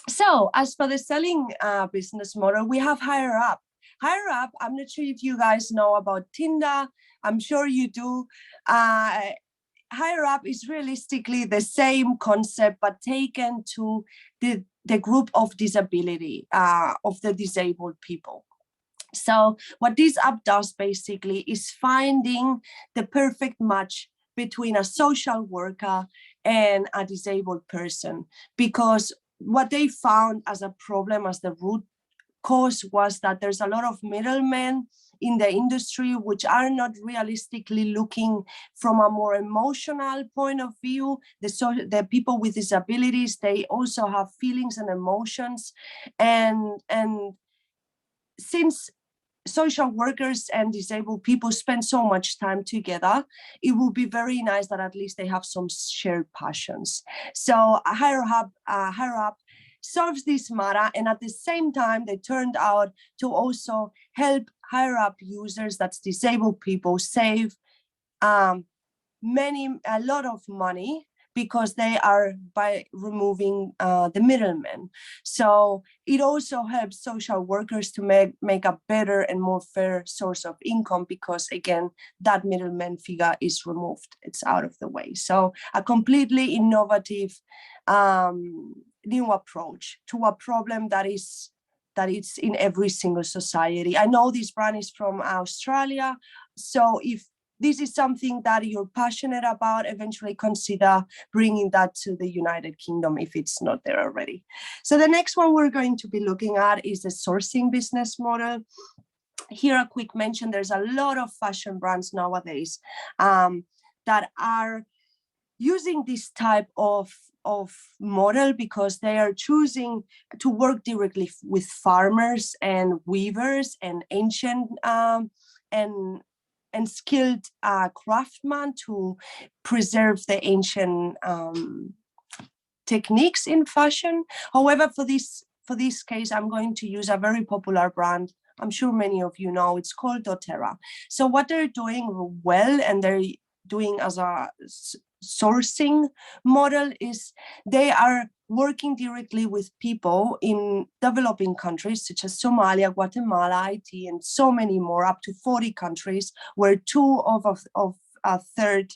So as for the selling business model, we have Higher Up. Higher Up, I'm not sure if you guys know about Tinder. I'm sure you do. Higher Up is realistically the same concept, but taken to the group of disability, of the disabled people. So what this app does basically is finding the perfect match between a social worker and a disabled person, because what they found as a problem, as the root cause, was that there's a lot of middlemen in the industry which are not realistically looking from a more emotional point of view. The people with disabilities, they also have feelings and emotions, and since social workers and disabled people spend so much time together, it would be very nice that at least they have some shared passions. So Higher Up solves this matter, and at the same time they turned out to also help Higher Up users, that's disabled people, save a lot of money, because they are by removing the middlemen. So it also helps social workers to make a better and more fair source of income, because again, that middleman figure is removed, it's out of the way. So a completely innovative new approach to a problem that is in every single society. I know this brand is from Australia, so if this is something that you're passionate about, eventually consider bringing that to the United Kingdom if it's not there already. So the next one we're going to be looking at is the sourcing business model. Here, a quick mention, there's a lot of fashion brands nowadays that are using this type of model, because they are choosing to work directly with farmers and weavers and ancient and skilled craftsmen to preserve the ancient techniques in fashion. However, for this case, I'm going to use a very popular brand. I'm sure many of you know, it's called doTERRA. So what they're doing well, and they're doing as a sourcing model, is they are working directly with people in developing countries such as Somalia, Guatemala, Haiti, and so many more, up to 40 countries, where a third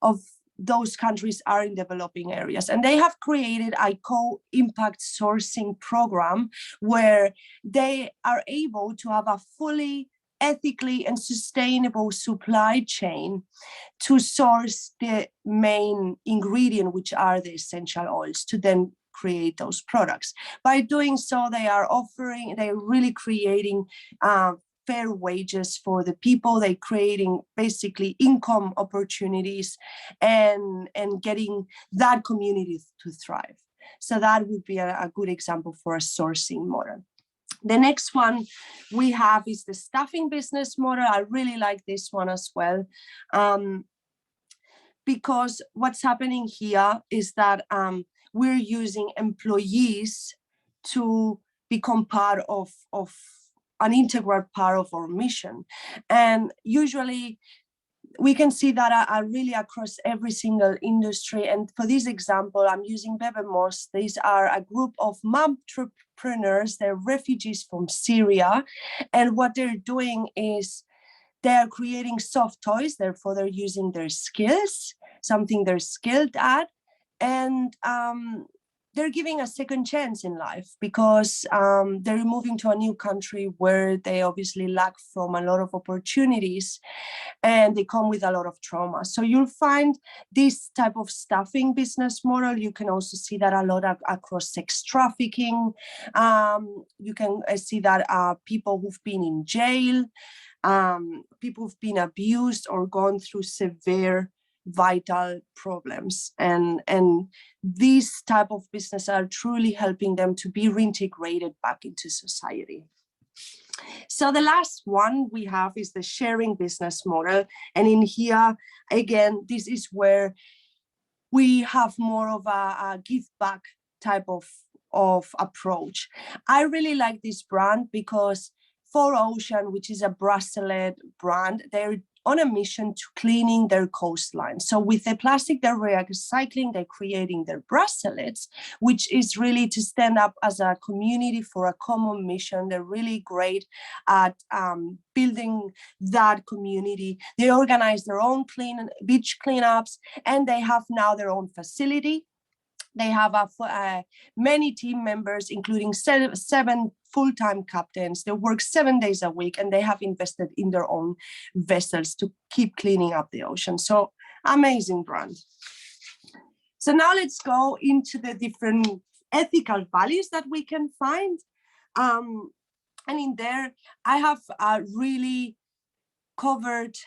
of those countries are in developing areas. And they have created a co-impact sourcing program where they are able to have a fully ethically and sustainable supply chain to source the main ingredient, which are the essential oils, to then create those products. By doing so, they're really creating fair wages for the people. They're creating basically income opportunities and getting that community to thrive. So that would be a good example for a sourcing model. The next one we have is the staffing business model. I really like this one as well, because what's happening here is that we're using employees to become part of an integral part of our mission. And usually we can see that are really across every single industry. And for this example, I'm using Bebemos. These are a group of mompreneurs. They're refugees from Syria. And what they're doing is they're creating soft toys. Therefore, they're using their skills, something they're skilled at. And they're giving a second chance in life, because they're moving to a new country where they obviously lack from a lot of opportunities, and they come with a lot of trauma. So you'll find this type of staffing business model. You can also see that a lot across sex trafficking. You can see that people who've been in jail, people who've been abused or gone through severe vital problems, and these type of business are truly helping them to be reintegrated back into society. So the last one we have is the sharing business model. And in here, again, this is where we have more of a give back type of approach. I really like this brand because 4Ocean, which is a bracelet brand, they're on a mission to cleaning their coastline. So with the plastic they're recycling, they're creating their bracelets, which is really to stand up as a community for a common mission. They're really great at building that community. They organize their own beach cleanups, and they have now their own facility. They have many team members, including seven full-time captains. They work 7 days a week, and they have invested in their own vessels to keep cleaning up the ocean. So amazing brand. So now let's go into the different ethical values that we can find. And in there, I have really covered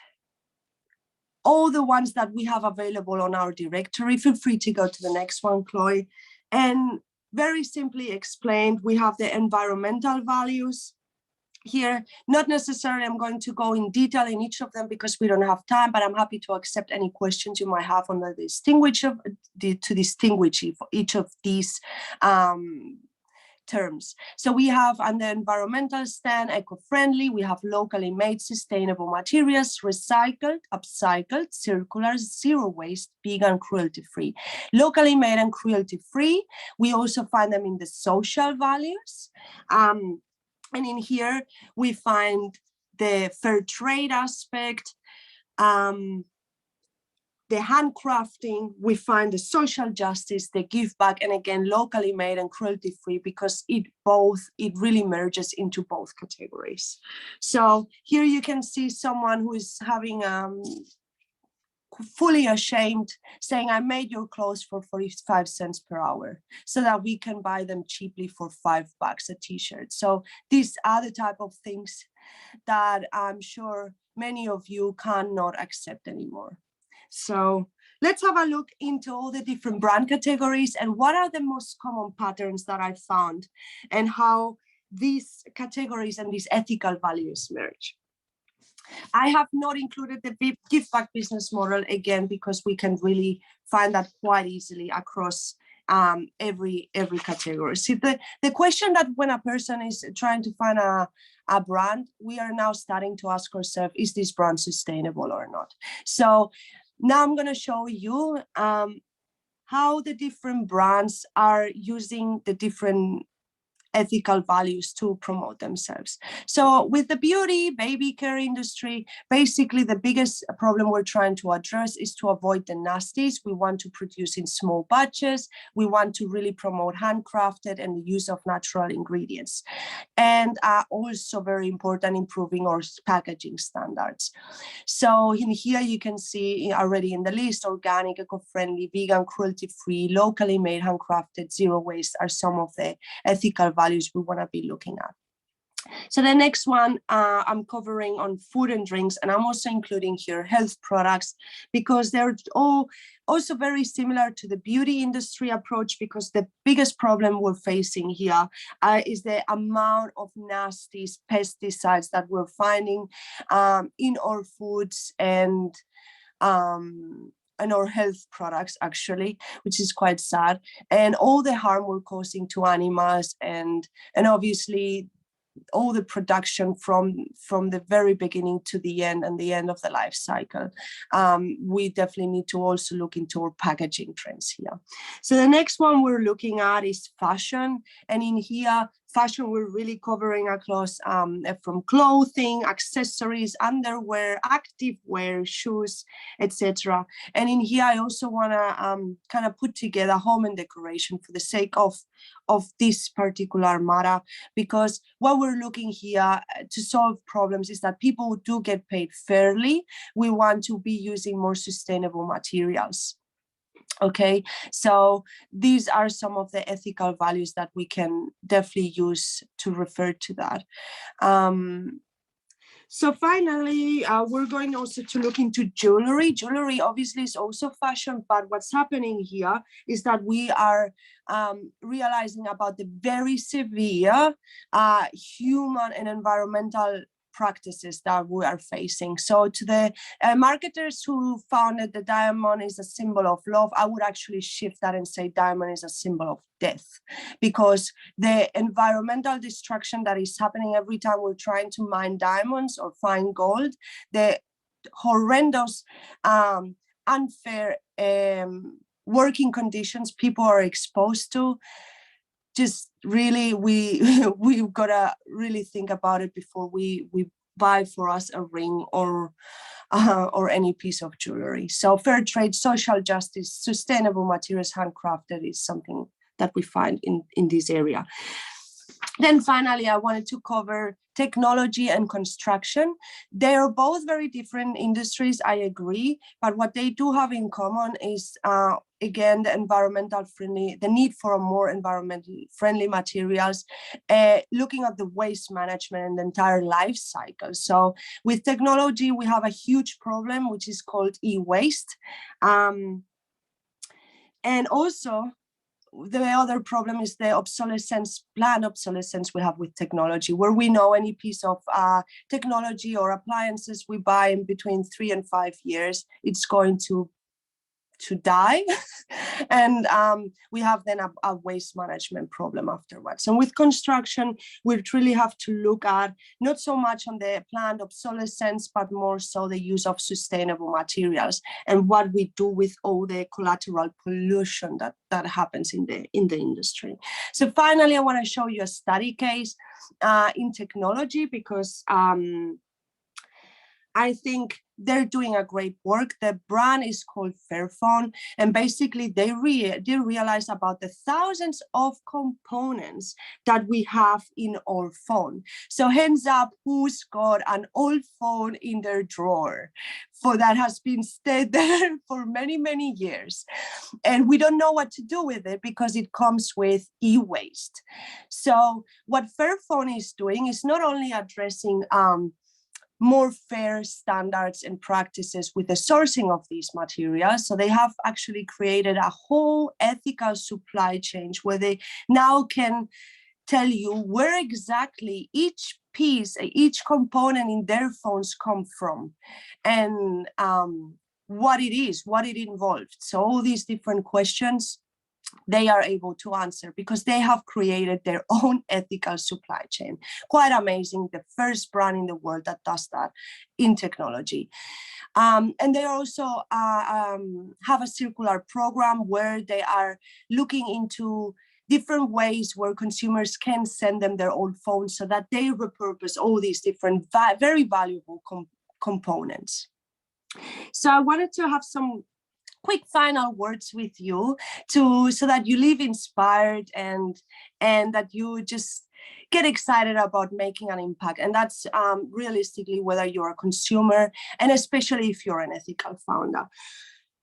all the ones that we have available on our directory. Feel free to go to the next one, Chloe. And very simply explained, we have the environmental values here. Not necessarily I'm going to go in detail in each of them because we don't have time, but I'm happy to accept any questions you might have on to distinguish each of these terms. So we have on the environmental stand, eco-friendly, we have locally made sustainable materials, recycled, upcycled, circular, zero waste, vegan, cruelty-free. Locally made and cruelty-free, we also find them in the social values. And in here, we find the fair trade aspect, the handcrafting, we find the social justice, the give back, and again, locally made and cruelty free, because it really merges into both categories. So here you can see someone who is having fully ashamed, saying, I made your clothes for 45 cents per hour so that we can buy them cheaply for $5 a t-shirt. So these are the type of things that I'm sure many of you cannot accept anymore. So let's have a look into all the different brand categories and what are the most common patterns that I found and how these categories and these ethical values merge. I have not included the give back business model again, because we can really find that quite easily across every category. See, the question that when a person is trying to find a brand, we are now starting to ask ourselves, is this brand sustainable or not? So now I'm going to show you how the different brands are using the different ethical values to promote themselves. So with the beauty, baby care industry, basically the biggest problem we're trying to address is to avoid the nasties. We want to produce in small batches. We want to really promote handcrafted and the use of natural ingredients. And also very important, improving our packaging standards. So in here you can see already in the list, organic, eco-friendly, vegan, cruelty-free, locally made, handcrafted, zero waste are some of the ethical values we want to be looking at. So the next one I'm covering on food and drinks, and I'm also including here health products, because they're all also very similar to the beauty industry approach, because the biggest problem we're facing here is the amount of nasty pesticides that we're finding in our foods and our health products, actually, which is quite sad, and all the harm we're causing to animals, and obviously all the production from the very beginning to the end and the end of the life cycle. We definitely need to also look into our packaging trends here. So the next one we're looking at is fashion, and in here fashion we're really covering across from clothing, accessories, underwear, activewear, shoes, etc. And in here I also want to kind of put together home and decoration for the sake of this particular matter, because what we're looking here to solve problems is that people do get paid fairly. We want to be using more sustainable materials. Okay, so these are some of the ethical values that we can definitely use to refer to that. So finally, we're going also to look into jewelry. Jewelry obviously is also fashion, but what's happening here is that we are realizing about the very severe human and environmental practices that we are facing. So to the marketers who found that the diamond is a symbol of love, I would actually shift that and say diamond is a symbol of death, because the environmental destruction that is happening every time we're trying to mine diamonds or find gold, the horrendous, unfair working conditions people are exposed to, just really we've got to really think about it before we buy for us a ring or any piece of jewelry. So fair trade, social justice, sustainable materials, handcrafted is something that we find in this area. Then finally, I wanted to cover technology and construction. They are both very different industries, I agree, but what they do have in common is, again, the need for a more environmentally friendly materials, looking at the waste management and the entire life cycle. So with technology, we have a huge problem, which is called e-waste. And also, the other problem is the planned obsolescence we have with technology, where we know any piece of technology or appliances we buy in between 3 and 5 years, it's going to die. And we have then a waste management problem afterwards. And with construction, we really have to look at not so much on the planned obsolescence, but more so the use of sustainable materials and what we do with all the collateral pollution that happens in the industry. So finally, I want to show you a study case in technology, because I think they're doing a great work. The brand is called Fairphone, and basically they realize about the thousands of components that we have in our phone. So hands up, who's got an old phone in their drawer that has been stayed there for many, many years, and we don't know what to do with it because it comes with e-waste. So what Fairphone is doing is not only addressing more fair standards and practices with the sourcing of these materials. So they have actually created a whole ethical supply chain where they now can tell you where exactly each piece, each component in their phones come from, and what it is, what it involved. So all these different questions they are able to answer because they have created their own ethical supply chain. Quite amazing, the first brand in the world that does that in technology. And they also have a circular program where they are looking into different ways where consumers can send them their old phones so that they repurpose all these different very valuable components. So I wanted to have some quick final words with you so that you live inspired and that you just get excited about making an impact. And that's realistically whether you're a consumer and especially if you're an ethical founder.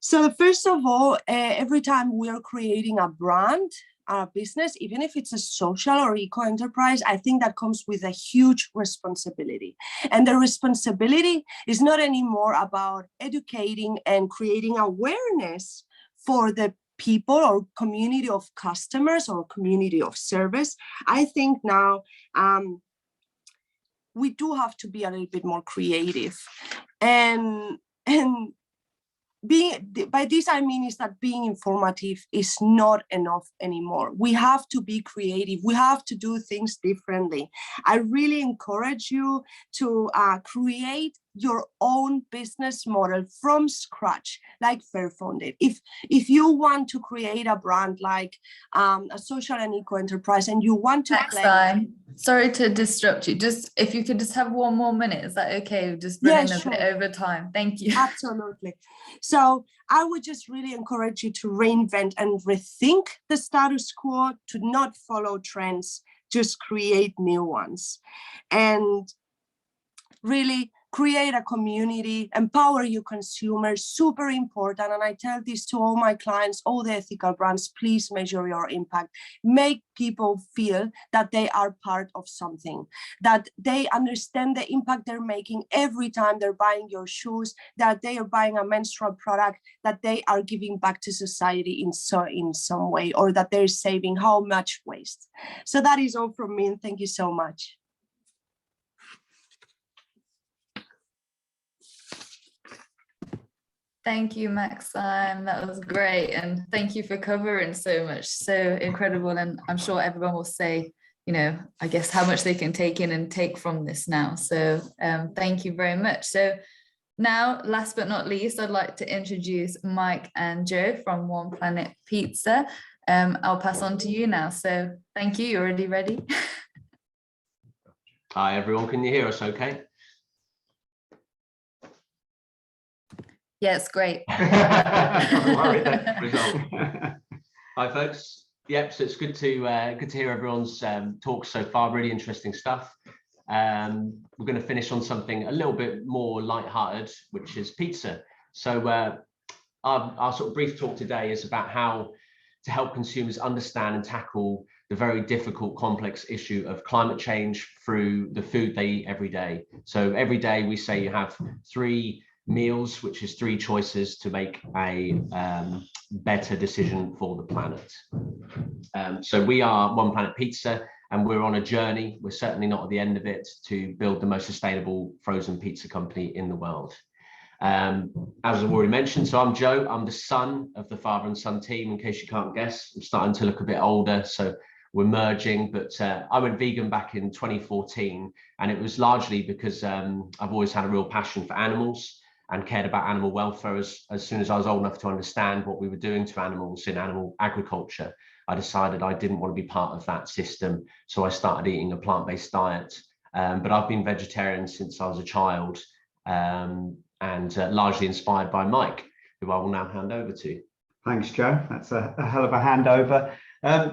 So first of all, every time we're creating a brand, our business, even if it's a social or eco enterprise, I think that comes with a huge responsibility. And the responsibility is not anymore about educating and creating awareness for the people or community of customers or community of service. I think now we do have to be a little bit more creative. And by this I mean is that being informative is not enough anymore. We have to be creative. We have to do things differently. I really encourage you to create your own business model from scratch, like Fairphone did. If you want to create a brand like a social and eco enterprise, and you want to Maxime, sorry to disrupt you. Just if you could just have one more minute, is that okay? Just running a bit over time. Thank you. Absolutely. So I would just really encourage you to reinvent and rethink the status quo, to not follow trends, just create new ones. And really create a community, empower your consumers, super important. And I tell this to all my clients, all the ethical brands, please measure your impact. Make people feel that they are part of something, that they understand the impact they're making every time they're buying your shoes, that they are buying a menstrual product, that they are giving back to society in some way, or that they're saving how much waste. So that is all from me, and thank you so much. Thank you, Maxime. That was great. And thank you for covering so much, so incredible. And I'm sure everyone will say, you know, I guess how much they can take in and take from this now. So thank you very much. So now, last but not least, I'd like to introduce Mike and Joe from One Planet Pizza. I'll pass on to you now. So thank you. You're already ready. Hi, everyone. Can you hear us okay? Yes, great. Hi, folks. Yep, so it's good to hear everyone's talks so far. Really interesting stuff. We're going to finish on something a little bit more lighthearted, which is pizza. So our sort of brief talk today is about how to help consumers understand and tackle the very difficult, complex issue of climate change through the food they eat every day. So every day we say you have 3 meals, which is 3 choices to make a better decision for the planet. So we are One Planet Pizza, and we're on a journey. We're certainly not at the end of it, to build the most sustainable frozen pizza company in the world. As I've already mentioned, so I'm Joe. I'm the son of the father and son team, in case you can't guess. I'm starting to look a bit older, so we're merging, but I went vegan back in 2014, and it was largely because I've always had a real passion for animals and cared about animal welfare. As soon as I was old enough to understand what we were doing to animals in animal agriculture, I decided I didn't want to be part of that system. So I started eating a plant-based diet. But I've been vegetarian since I was a child, and largely inspired by Mike, who I will now hand over to. Thanks, Joe. That's a hell of a handover.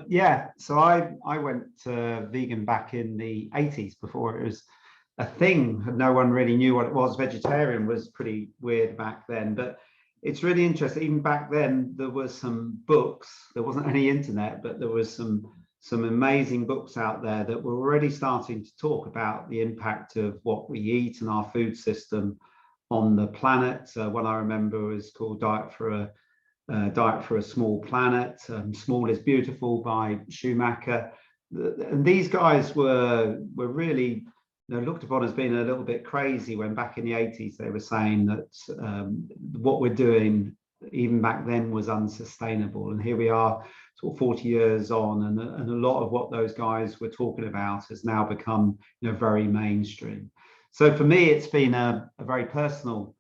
Yeah, so I went vegan back in the 80s, before it was a thing. No one really knew what it was. Vegetarian was pretty weird back then, but it's really interesting. Even back then, there was some books. There wasn't any internet, but there was some amazing books out there that were already starting to talk about the impact of what we eat and our food system on the planet. One I remember was called Diet for a Small Planet. Small is Beautiful by Schumacher. And these guys were really, you know, looked upon as being a little bit crazy, when back in the 80s they were saying that what we're doing even back then was unsustainable. And here we are, sort of 40 years on, and a lot of what those guys were talking about has now become, you know, very mainstream. So for me, it's been a very personal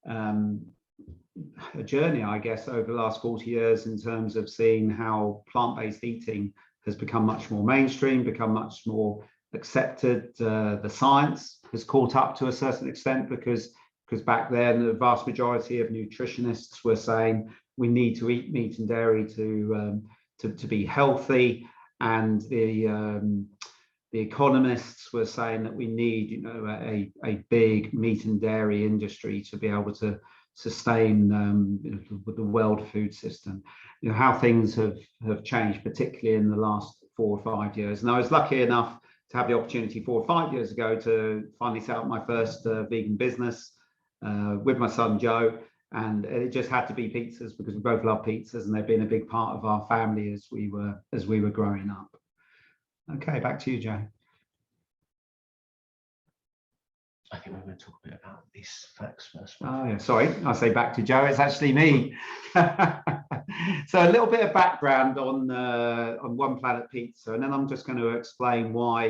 a journey, I guess, over the last 40 years, in terms of seeing how plant-based eating has become much more mainstream, become much more accepted. The science has caught up to a certain extent, because back then the vast majority of nutritionists were saying we need to eat meat and dairy to be healthy, and the economists were saying that we need, you know, a big meat and dairy industry to be able to sustain the world food system. You know, how things have changed, particularly in the last 4 or 5 years. And I was lucky enough to have the opportunity 4 or 5 years ago to finally set up my first vegan business with my son Joe, and it just had to be pizzas, because we both love pizzas, and they've been a big part of our family as we were growing up. Okay, back to you, Joe. I think we're going to talk a bit about these facts first. Oh yeah, sorry, I say back to Joe. It's actually me. So a little bit of background on One Planet Pizza, and then I'm just going to explain why,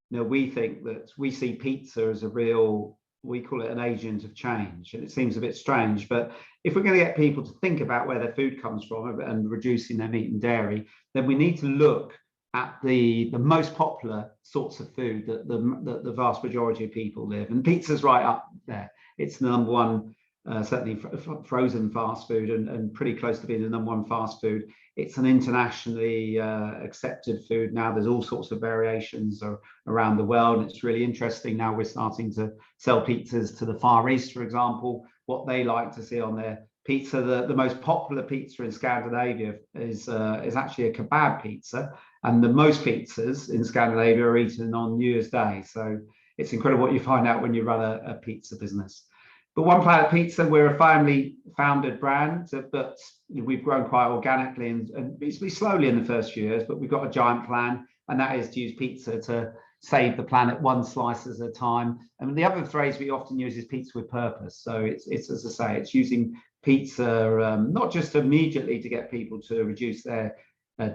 you know, we think that we see pizza as a real, we call it an agent of change. And it seems a bit strange, but if we're going to get people to think about where their food comes from and reducing their meat and dairy, then we need to look at the most popular sorts of food that the vast majority of people live. And pizza's right up there. It's the #1 certainly frozen fast food, and pretty close to being the #1 fast food. It's an internationally accepted food now. There's all sorts of variations around the world. It's really interesting now. We're starting to sell pizzas to the Far East, for example, what they like to see on their pizza. The most popular pizza in Scandinavia is actually a kebab pizza, and the most pizzas in Scandinavia are eaten on New Year's Day. So it's incredible what you find out when you run a pizza business. But One Planet Pizza, we're a family-founded brand, but we've grown quite organically and reasonably slowly in the first few years, but we've got a giant plan, and that is to use pizza to save the planet one slice at a time. And the other phrase we often use is pizza with purpose. So it's as I say, it's using pizza not just immediately to get people to reduce their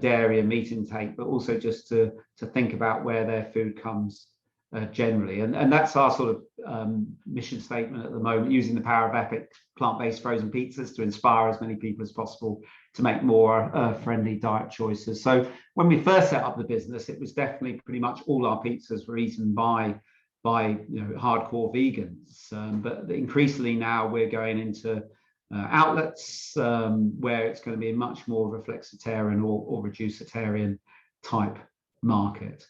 dairy and meat intake, but also just to think about where their food comes generally. And that's our sort of mission statement at the moment, using the power of epic plant-based frozen pizzas to inspire as many people as possible to make more friendly diet choices. So when we first set up the business, it was definitely pretty much all our pizzas were eaten by hardcore vegans. But increasingly now we're going into outlets where it's going to be much more of a flexitarian or reducitarian type market.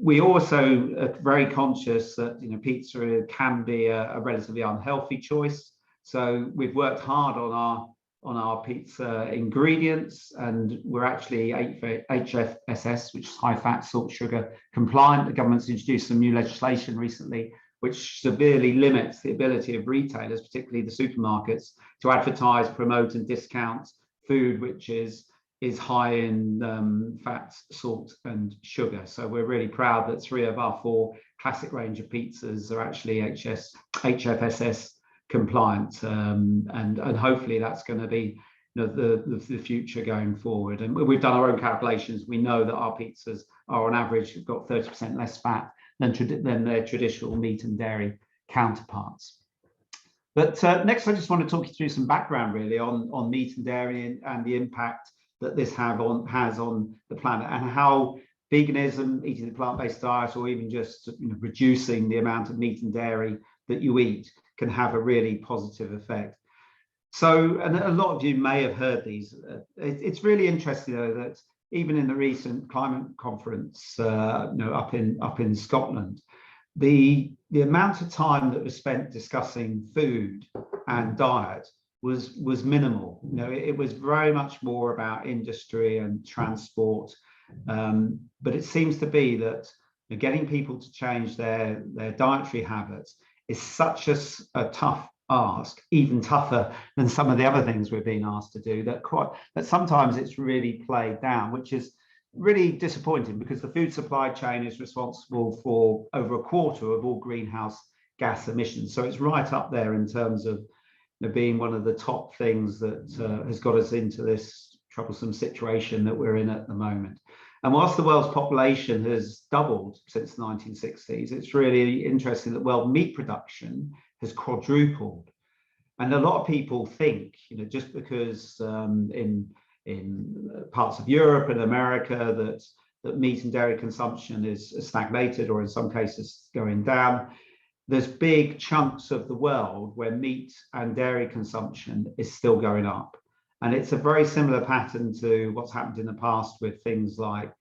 We also are very conscious that pizza can be a relatively unhealthy choice. So we've worked hard on our pizza ingredients, and we're actually HFSS, which is high fat, salt, sugar compliant. The government's introduced some new legislation recently which severely limits the ability of retailers, particularly the supermarkets, to advertise, promote and discount food which is high in fat, salt and sugar. So we're really proud that 3 of our 4 classic range of pizzas are actually HFSS compliant, and hopefully that's going to be the future going forward. And we've done our own calculations. We know that our pizzas are on average got 30% less fat than their traditional meat and dairy counterparts. But next I just want to talk you through some background really on meat and dairy and the impact that this has on the planet, and how veganism, eating the plant-based diet, or even just reducing the amount of meat and dairy that you eat can have a really positive effect. So, and a lot of you may have heard these. It's really interesting though that even in the recent climate conference up in Scotland, the amount of time that was spent discussing food and diet was minimal. It was very much more about industry and transport, but it seems to be that getting people to change their dietary habits is such a tough ask, even tougher than some of the other things we're being asked to do, that sometimes it's really played down, which is really disappointing, because the food supply chain is responsible for over 1/4 of all greenhouse gas emissions. So it's right up there in terms of being one of the top things that has got us into this troublesome situation that we're in at the moment. And whilst the world's population has doubled since the 1960s, it's really interesting that world meat production has quadrupled. And a lot of people think, just because in parts of Europe and America that meat and dairy consumption is stagnated, or in some cases going down, there's big chunks of the world where meat and dairy consumption is still going up. And it's a very similar pattern to what's happened in the past with things like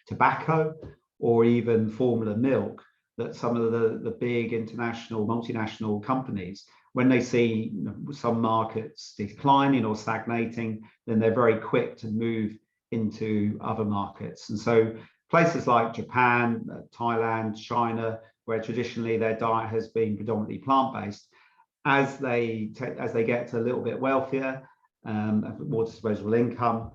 tobacco or even formula milk, that some of the big international, multinational companies, when they see some markets declining or stagnating, then they're very quick to move into other markets. And so places like Japan, Thailand, China, where traditionally their diet has been predominantly plant-based, as they get a little bit wealthier, more disposable income,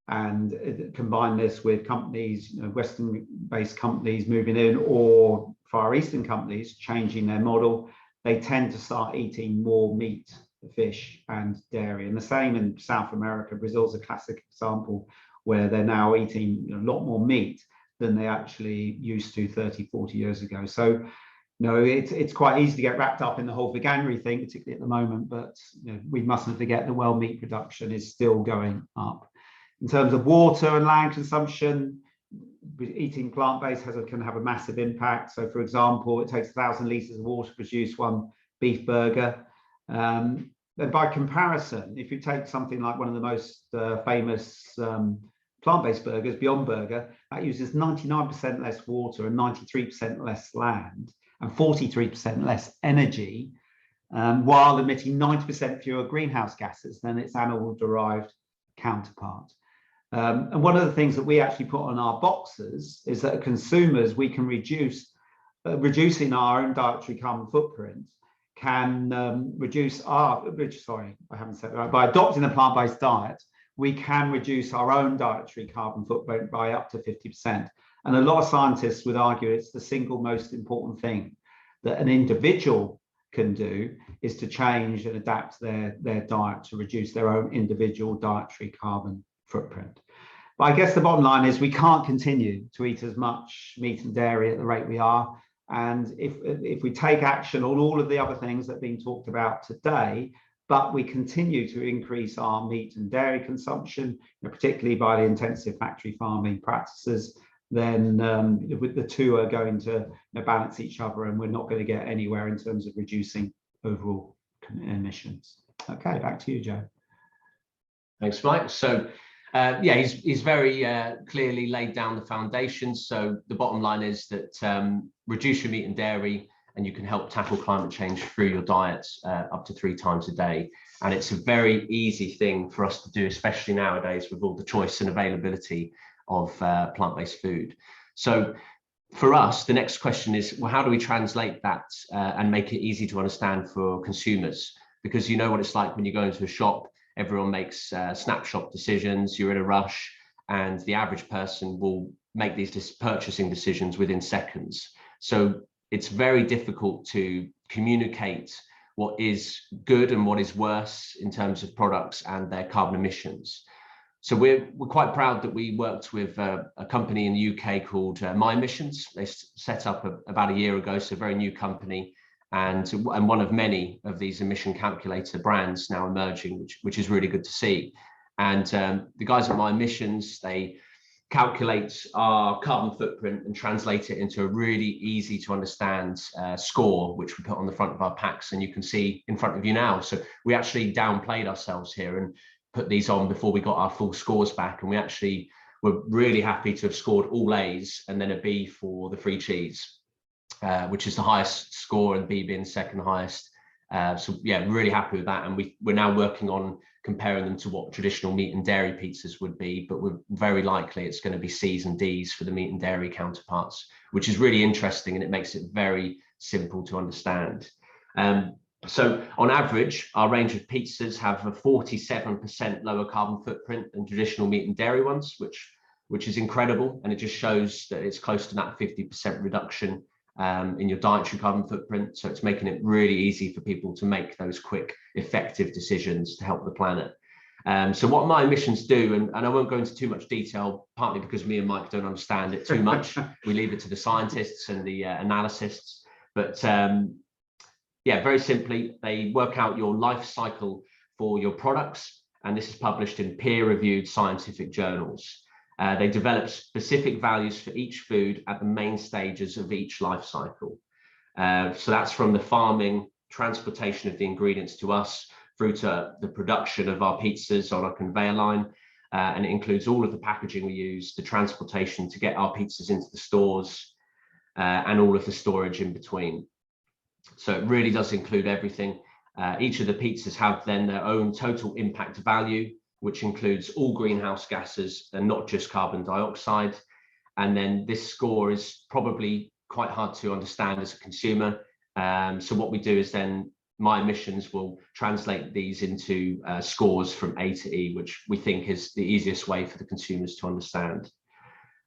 and combine this with companies, Western-based companies moving in, or Far Eastern companies changing their model, they tend to start eating more meat, fish, and dairy. And the same in South America. Brazil's a classic example where they're now eating a lot more meat than they actually used to 30, 40 years ago. So, it's quite easy to get wrapped up in the whole veganuary thing, particularly at the moment, but we mustn't forget the world meat production is still going up. In terms of water and land consumption, eating plant-based can have a massive impact. So, for example, it takes 1,000 litres of water to produce 1 beef burger. And by comparison, if you take something like one of the most famous plant-based burgers, Beyond Burger, that uses 99% less water and 93% less land and 43% less energy, while emitting 90% fewer greenhouse gases than its animal-derived counterpart. And one of the things that we actually put on our boxes is that consumers, we can reducing our own dietary carbon footprint can reduce our, I haven't said it right, by adopting a plant-based diet, we can reduce our own dietary carbon footprint by up to 50%. And a lot of scientists would argue it's the single most important thing that an individual can do is to change and adapt their diet to reduce their own individual dietary carbon footprint. But I guess the bottom line is we can't continue to eat as much meat and dairy at the rate we are. And if we take action on all of the other things that have been talked about today, but we continue to increase our meat and dairy consumption, particularly by the intensive factory farming practices, then the two are going to balance each other, and we're not going to get anywhere in terms of reducing overall emissions. Okay, back to you, Joe. Thanks, Mike. So yeah, he's very clearly laid down the foundations. So the bottom line is that reduce your meat and dairy, and you can help tackle climate change through your diets up to 3 times a day. And it's a very easy thing for us to do, especially nowadays with all the choice and availability of plant-based food. So for us, the next question is, well, how do we translate that and make it easy to understand for consumers? Because you know what it's like when you go into a shop, everyone makes snapshot decisions, you're in a rush, and the average person will make these purchasing decisions within seconds. So it's very difficult to communicate what is good and what is worse in terms of products and their carbon emissions. So we're quite proud that we worked with a company in the UK called My Emissions. They set up about a year ago, so a very new company, and one of many of these emission calculator brands now emerging, which is really good to see. And the guys at My Emissions, they calculate our carbon footprint and translate it into a really easy to understand score, which we put on the front of our packs, and you can see in front of you now. So we actually downplayed ourselves here and put these on before we got our full scores back, and we actually were really happy to have scored all A's and then a B for the free cheese, which is the highest score, and B being the second highest. So yeah, really happy with that, and we're now working on comparing them to what traditional meat and dairy pizzas would be, but we're very likely it's going to be C's and D's for the meat and dairy counterparts, which is really interesting, and it makes it very simple to understand. So on average, our range of pizzas have a 47% lower carbon footprint than traditional meat and dairy ones, which is incredible, and it just shows that it's close to that 50% reduction in your dietary carbon footprint. So it's making it really easy for people to make those quick, effective decisions to help the planet. So what My Emissions do, and I won't go into too much detail, partly because me and Mike don't understand it too much. We leave it to the scientists and the analysts. But yeah, very simply, they work out your life cycle for your products, and this is published in peer-reviewed scientific journals. They develop specific values for each food at the main stages of each life cycle. So that's from the farming, transportation of the ingredients to us, through to the production of our pizzas on our conveyor line. And it includes all of the packaging we use, the transportation to get our pizzas into the stores, and all of the storage in between. So it really does include everything. Each of the pizzas have then their own total impact value, which includes all greenhouse gases and not just carbon dioxide. And then this score is probably quite hard to understand as a consumer. So what we do is then My Emissions will translate these into scores from A to E, which we think is the easiest way for the consumers to understand.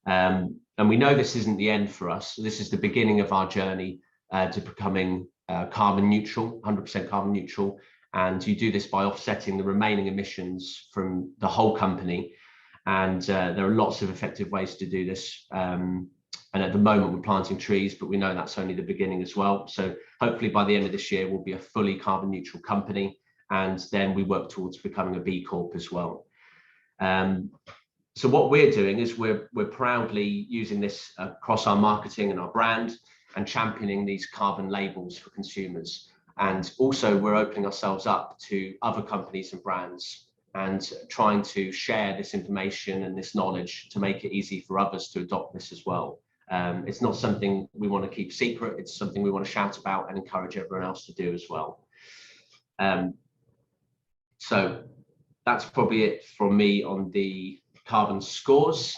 And we know this isn't the end for us. This is the beginning of our journey to becoming carbon neutral, 100% carbon neutral. And you do this by offsetting the remaining emissions from the whole company. And there are lots of effective ways to do this. And at the moment we're planting trees, but we know that's only the beginning as well. So hopefully by the end of this year, we'll be a fully carbon neutral company. And then we work towards becoming a B Corp as well. So what we're doing is we're proudly using this across our marketing and our brand, and championing these carbon labels for consumers. And also we're opening ourselves up to other companies and brands and trying to share this information and this knowledge to make it easy for others to adopt this as well. It's not something we want to keep secret, it's something we want to shout about and encourage everyone else to do as well. So that's probably it from me on the carbon scores.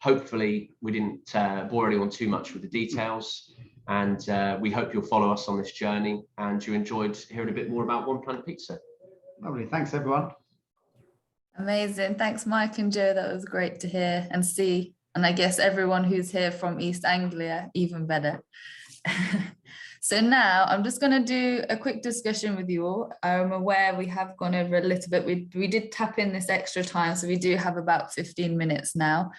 Hopefully we didn't bore anyone too much with the details, and we hope you'll follow us on this journey and you enjoyed hearing a bit more about One Planet Pizza. Lovely, thanks everyone. Amazing. Thanks, Mike and Joe. That was great to hear and see. And I guess everyone who's here from East Anglia, even better. So now I'm just going to do a quick discussion with you all. I'm aware we have gone over a little bit. We did tap in this extra time, so we do have about 15 minutes now.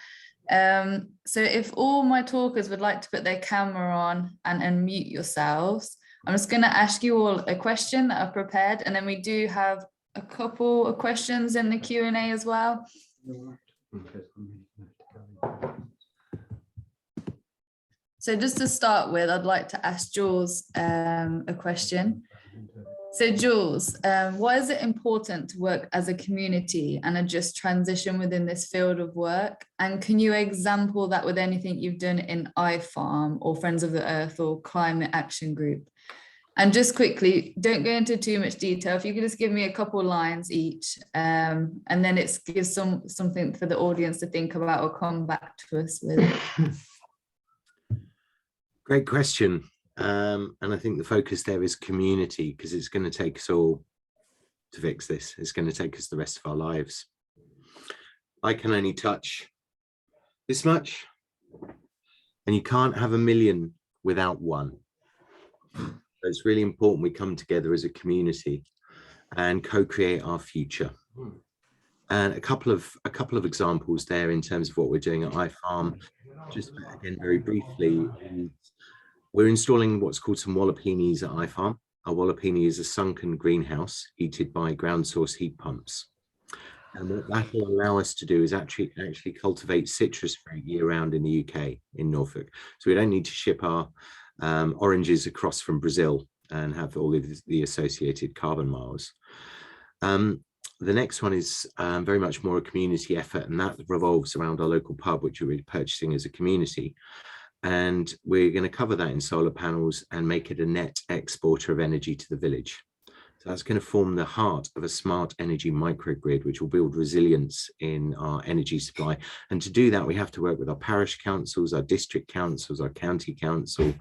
So if all my talkers would like to put their camera on and unmute yourselves, I'm just going to ask you all a question that I've prepared, and then we do have a couple of questions in the Q&A as well. So just to start with, I'd like to ask Jules a question. So Jules, why is it important to work as a community and a just transition within this field of work? And can you example that with anything you've done in IFARM or Friends of the Earth or Climate Action Group? And just quickly, don't go into too much detail. If you could just give me a couple lines each, and then it gives something for the audience to think about or come back to us with. Great question. And I think the focus there is community, because it's going to take us all to fix this. It's going to take us the rest of our lives. I can only touch this much, and you can't have a million without one. So it's really important we come together as a community and co-create our future. And a couple of examples there in terms of what we're doing at IFARM. Just again, very briefly, we're installing what's called some Wallopinis at IFARM. A Wallopini is a sunken greenhouse heated by ground source heat pumps. And what that will allow us to do is actually cultivate citrus fruit year round in the UK, in Norfolk. So we don't need to ship our oranges across from Brazil and have all of the associated carbon miles. The next one is very much more a community effort, and that revolves around our local pub, which we're purchasing as a community. And we're going to cover that in solar panels and make it a net exporter of energy to the village. So that's going to form the heart of a smart energy microgrid, which will build resilience in our energy supply. And to do that, we have to work with our parish councils, our district councils, our county council,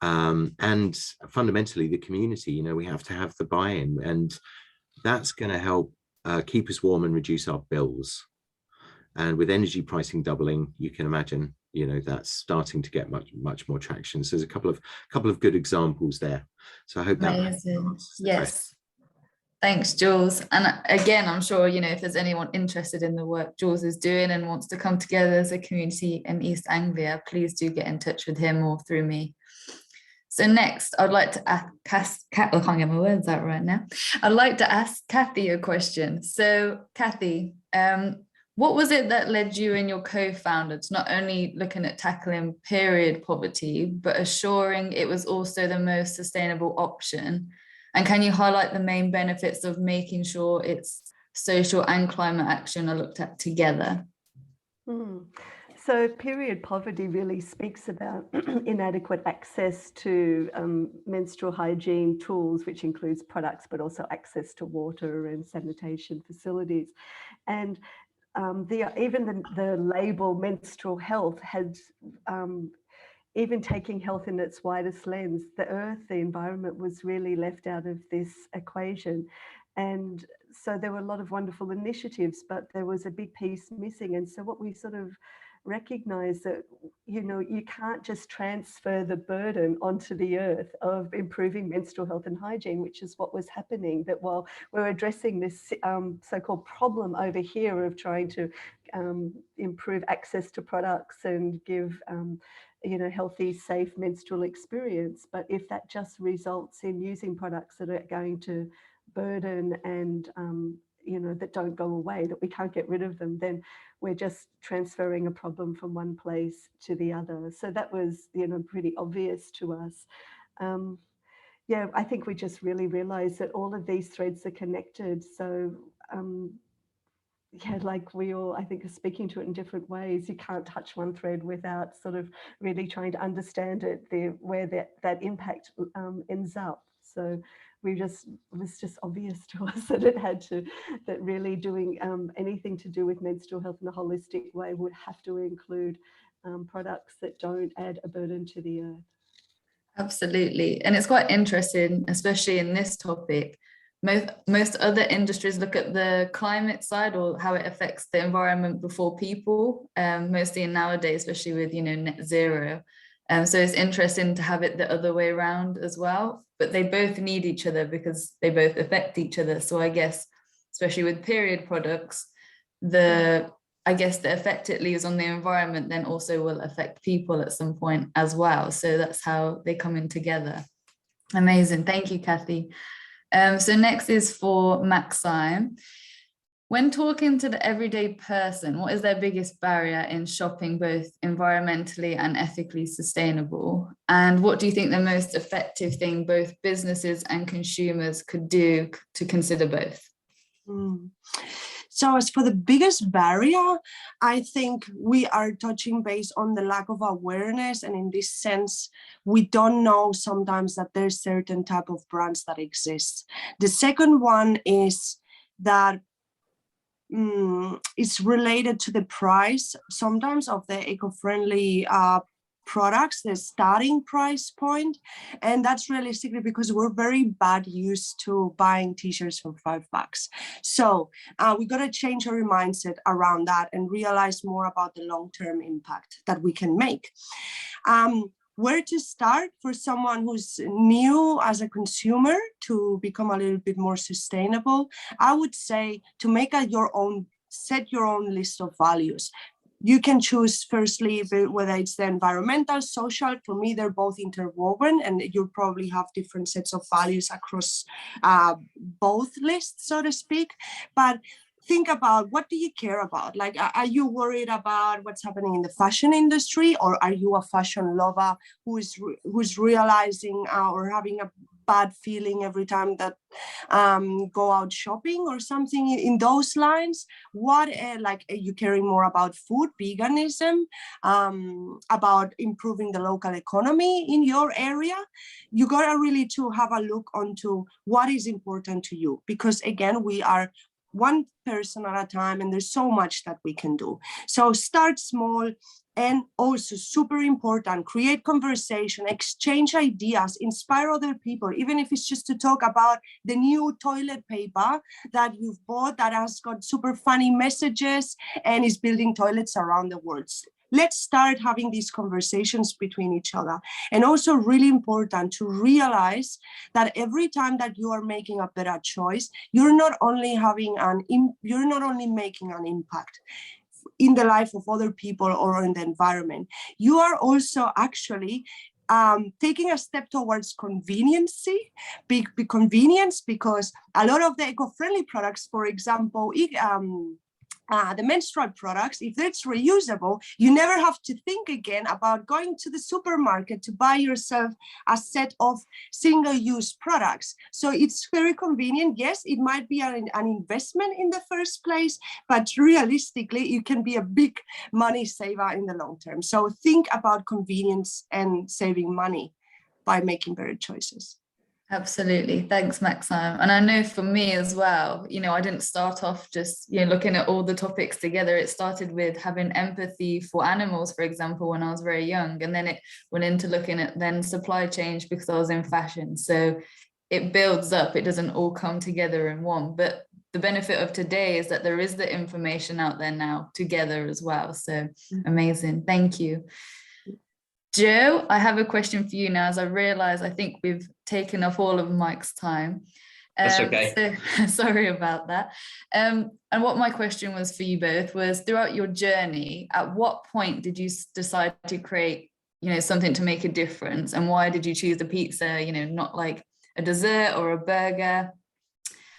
and fundamentally the community. You know, we have to have the buy-in, and that's going to help keep us warm and reduce our bills. And with energy pricing doubling, you can imagine, you know, that's starting to get much more traction. So there's a couple of good examples there. So I hope that. Amazing. Yes. Thanks, Jules. And again, I'm sure, you know, if there's anyone interested in the work Jules is doing and wants to come together as a community in East Anglia, please do get in touch with him or through me. So next, I'd like to ask, I can't get my words out right now. I'd like to ask Kathy a question. So Kathy, what was it that led you and your co-founder to not only looking at tackling period poverty, but assuring it was also the most sustainable option? And can you highlight the main benefits of making sure it's social and climate action are looked at together? So period poverty really speaks about inadequate access to menstrual hygiene tools, which includes products, but also access to water and sanitation facilities. And even the label menstrual health has, even taking health in its widest lens, the earth, the environment was really left out of this equation. And so there were a lot of wonderful initiatives, but there was a big piece missing. And so what we sort of recognize that, you know, you can't just transfer the burden onto the earth of improving menstrual health and hygiene, which is what was happening, that while we're addressing this so-called problem over here of trying to improve access to products and give you know, healthy, safe menstrual experience. But if that just results in using products that are going to burden and that don't go away, that we can't get rid of them, then we're just transferring a problem from one place to the other. So that was, pretty obvious to us. Yeah, I think we just really realized that all of these threads are connected. So yeah, like we all, I think, are speaking to it in different ways. You can't touch one thread without sort of really trying to understand it, where that impact ends up. So it was just obvious to us that really doing anything to do with menstrual health in a holistic way would have to include products that don't add a burden to the earth. Absolutely. And it's quite interesting, especially in this topic. Most other industries look at the climate side or how it affects the environment before people, mostly nowadays, especially with, net zero. So it's interesting to have it the other way around as well, but they both need each other because they both affect each other. So I guess, especially with period products, the effect it leaves on the environment then also will affect people at some point as well. So that's how they come in together. Amazing. Thank you, Kathy. So next is for Maxime. When talking to the everyday person, what is their biggest barrier in shopping both environmentally and ethically sustainable? And what do you think the most effective thing both businesses and consumers could do to consider both? So as for the biggest barrier, I think we are touching base on the lack of awareness. And in this sense, we don't know sometimes that there's certain type of brands that exist. The second one is that it's related to the price sometimes of the eco-friendly products, the starting price point, and that's realistically because we're very bad used to buying t-shirts for $5. So we got to change our mindset around that and realize more about the long-term impact that we can make. Where to start for someone who's new as a consumer to become a little bit more sustainable? I would say to make set your own list of values. You can choose firstly whether it's the environmental, social. For me, they're both interwoven, and you'll probably have different sets of values across both lists, so to speak. But think about, what do you care about? Like, are you worried about what's happening in the fashion industry, or are you a fashion lover who's realizing or having a bad feeling every time that go out shopping or something in those lines? What are you caring more about food, veganism, about improving the local economy in your area? You gotta really to have a look onto what is important to you, because again, we are one person at a time and there's so much that we can do. So start small. And also super important, create conversation, exchange ideas, inspire other people, even if it's just to talk about the new toilet paper that you've bought that has got super funny messages and is building toilets around the world. Let's start having these conversations between each other. And also really important to realize that every time that you are making a better choice, you're not only making an impact in the life of other people or in the environment, you are also actually taking a step towards convenience, because a lot of the eco-friendly products, for example, the menstrual products, if it's reusable, you never have to think again about going to the supermarket to buy yourself a set of single-use products. So it's very convenient. Yes, it might be an investment in the first place, but realistically, it can be a big money saver in the long term. So think about convenience and saving money by making better choices. Absolutely. Thanks, Maxime. And I know for me as well, I didn't start off just, looking at all the topics together. It started with having empathy for animals, for example, when I was very young. And then it went into looking at then supply chain because I was in fashion. So it builds up. It doesn't all come together in one. But the benefit of today is that there is the information out there now together as well. So amazing. Thank you. Joe, I have a question for you now, as I realize I think we've taken up all of Mike's time. That's okay. So, sorry about that. And what my question was for you both was, throughout your journey, at what point did you decide to create, something to make a difference? And why did you choose the pizza, not like a dessert or a burger?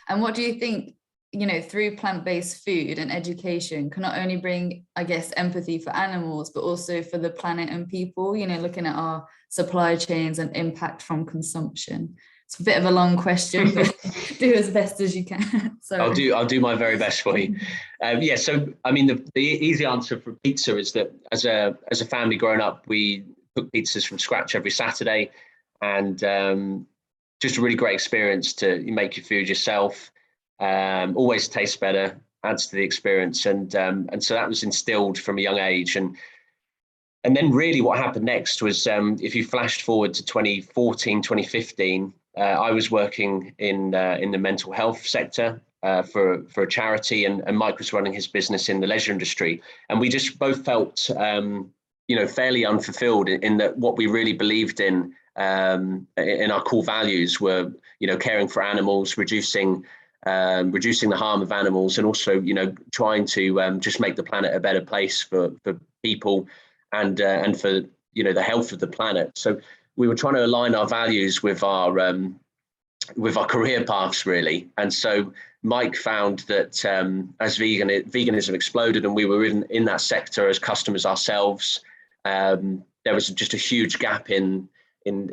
And what do you think, you know, through plant-based food and education can not only bring, I guess, empathy for animals, but also for the planet and people, you know, looking at our supply chains and impact from consumption. It's a bit of a long question, but do as best as you can. Sorry. I'll do my very best for you. Yeah, so I mean, the easy answer for pizza is that as a family growing up, we cook pizzas from scratch every Saturday, and just a really great experience to make your food yourself. Always tastes better, adds to the experience, and so that was instilled from a young age. And then really what happened next was, if you flashed forward to 2014, 2015, I was working in the mental health sector for a charity, and Mike was running his business in the leisure industry, and we just both felt fairly unfulfilled in that what we really believed in our core values were, caring for animals, reducing the harm of animals, and also, trying to just make the planet a better place for people and for, the health of the planet. So we were trying to align our values with our career paths, really. And so Mike found that as veganism exploded and we were in that sector as customers ourselves, there was just a huge gap in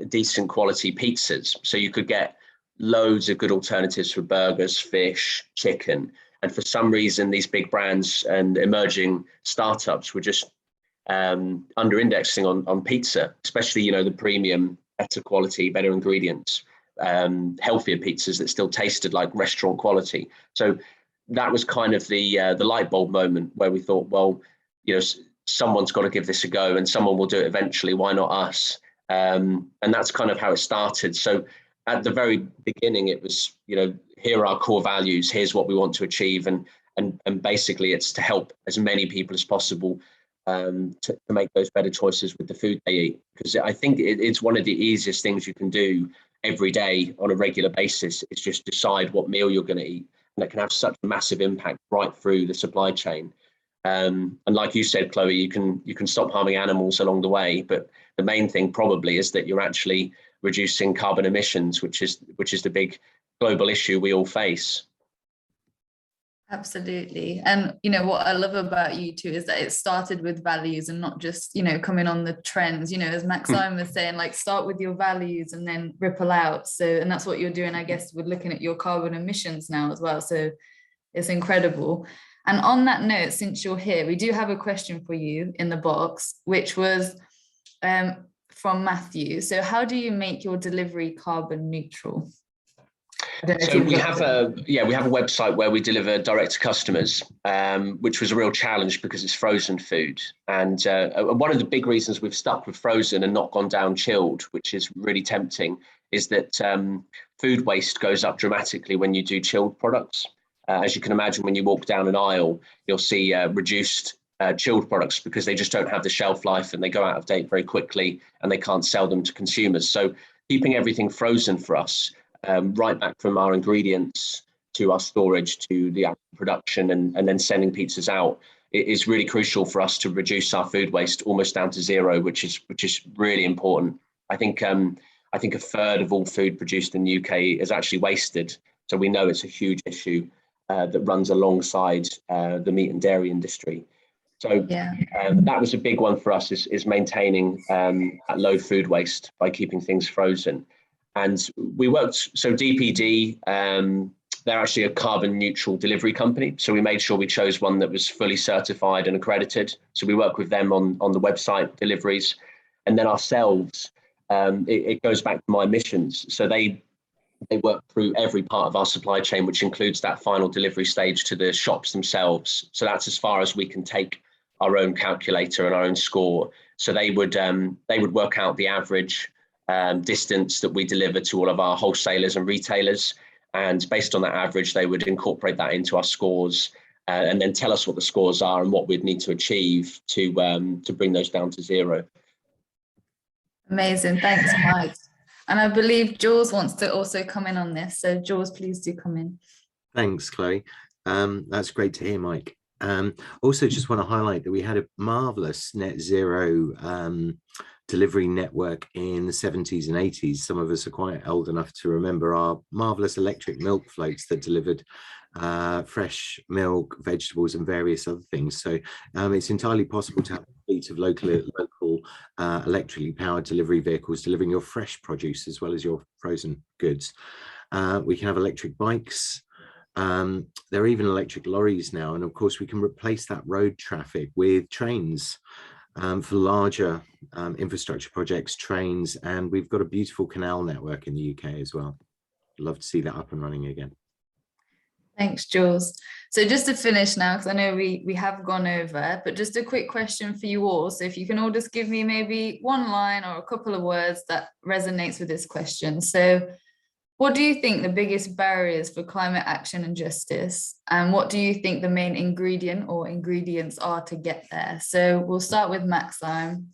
decent quality pizzas. So you could get loads of good alternatives for burgers, fish, chicken. And for some reason, these big brands and emerging startups were just under indexing on pizza, especially, the premium, better quality, better ingredients, healthier pizzas that still tasted like restaurant quality. So that was kind of the light bulb moment where we thought, well, someone's got to give this a go, and someone will do it eventually. Why not us? And that's kind of how it started. So at the very beginning, it was, here are our core values. Here's what we want to achieve. And basically it's to help as many people as possible to make those better choices with the food they eat. Because I think it's one of the easiest things you can do every day on a regular basis is just decide what meal you're going to eat. And it can have such a massive impact right through the supply chain. And like you said, Chloe, you can stop harming animals along the way, but the main thing probably is that you're actually reducing carbon emissions, which is the big global issue we all face. Absolutely. And what I love about you too is that it started with values and not just coming on the trends, as Maxime was saying, like start with your values and then ripple out. So, and that's what you're doing, I guess, with looking at your carbon emissions now as well. So it's incredible. And on that note, since you're here, we do have a question for you in the box, which was from Matthew. So how do you make your delivery carbon neutral? So we have a website where we deliver direct to customers, which was a real challenge because it's frozen food. And one of the big reasons we've stuck with frozen and not gone down chilled, which is really tempting, is that food waste goes up dramatically when you do chilled products. As you can imagine, when you walk down an aisle, you'll see reduced chilled products because they just don't have the shelf life and they go out of date very quickly and they can't sell them to consumers. So keeping everything frozen for us, right back from our ingredients to our storage to the production and then sending pizzas out, it is really crucial for us to reduce our food waste almost down to zero, which is really important. I think a third of all food produced in the UK is actually wasted. So we know it's a huge issue that runs alongside the meat and dairy industry. So that was a big one for us, is maintaining that low food waste by keeping things frozen. And we worked, so DPD, they're actually a carbon neutral delivery company. So we made sure we chose one that was fully certified and accredited. So we work with them on the website deliveries. And then ourselves, it goes back to my missions. So they work through every part of our supply chain, which includes that final delivery stage to the shops themselves. So that's as far as we can take our own calculator and our own score. So they would work out the average distance that we deliver to all of our wholesalers and retailers. And based on that average, they would incorporate that into our scores and then tell us what the scores are and what we'd need to achieve to bring those down to zero. Amazing. Thanks, Mike. And I believe Jules wants to also come in on this. So Jules, please do come in. Thanks, Chloe. That's great to hear, Mike. Also, just want to highlight that we had a marvelous net zero delivery network in the 70s and 80s. Some of us are quite old enough to remember our marvelous electric milk floats that delivered fresh milk, vegetables, and various other things. So it's entirely possible to have a fleet of local electrically powered delivery vehicles delivering your fresh produce as well as your frozen goods. We can have electric bikes. There are even electric lorries now, and of course we can replace that road traffic with trains for larger infrastructure projects, trains, and we've got a beautiful canal network in the UK as well. Love to see that up and running again. Thanks, Jules. So just to finish now, because I know we have gone over, but just a quick question for you all. So if you can all just give me maybe one line or a couple of words that resonates with this question. So what do you think the biggest barriers for climate action and justice? And what do you think the main ingredient or ingredients are to get there? So we'll start with Maxime.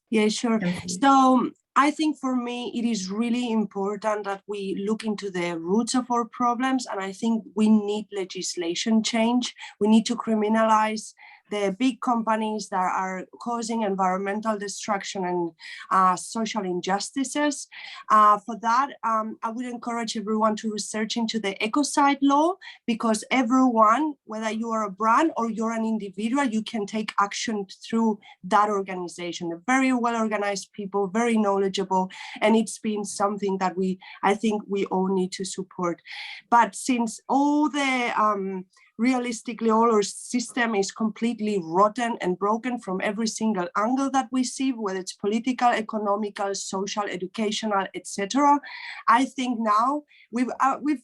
Yeah, sure. So I think for me, it is really important that we look into the roots of our problems. And I think we need legislation change. We need to criminalize the big companies that are causing environmental destruction and social injustices. For that, I would encourage everyone to research into the ecocide law, because everyone, whether you are a brand or you're an individual, you can take action through that organization. They're very well organized people, very knowledgeable, and it's been something that I think we all need to support. But since all the realistically, all our system is completely rotten and broken from every single angle that we see, whether it's political, economical, social, educational, etc. I think now we've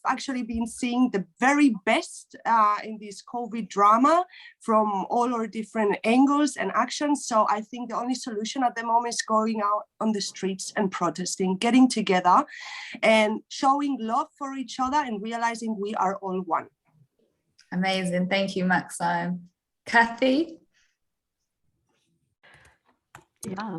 actually been seeing the very best in this COVID drama from all our different angles and actions. So I think the only solution at the moment is going out on the streets and protesting, getting together and showing love for each other and realizing we are all one. Amazing. Thank you, Maxime. Kathy? Yeah,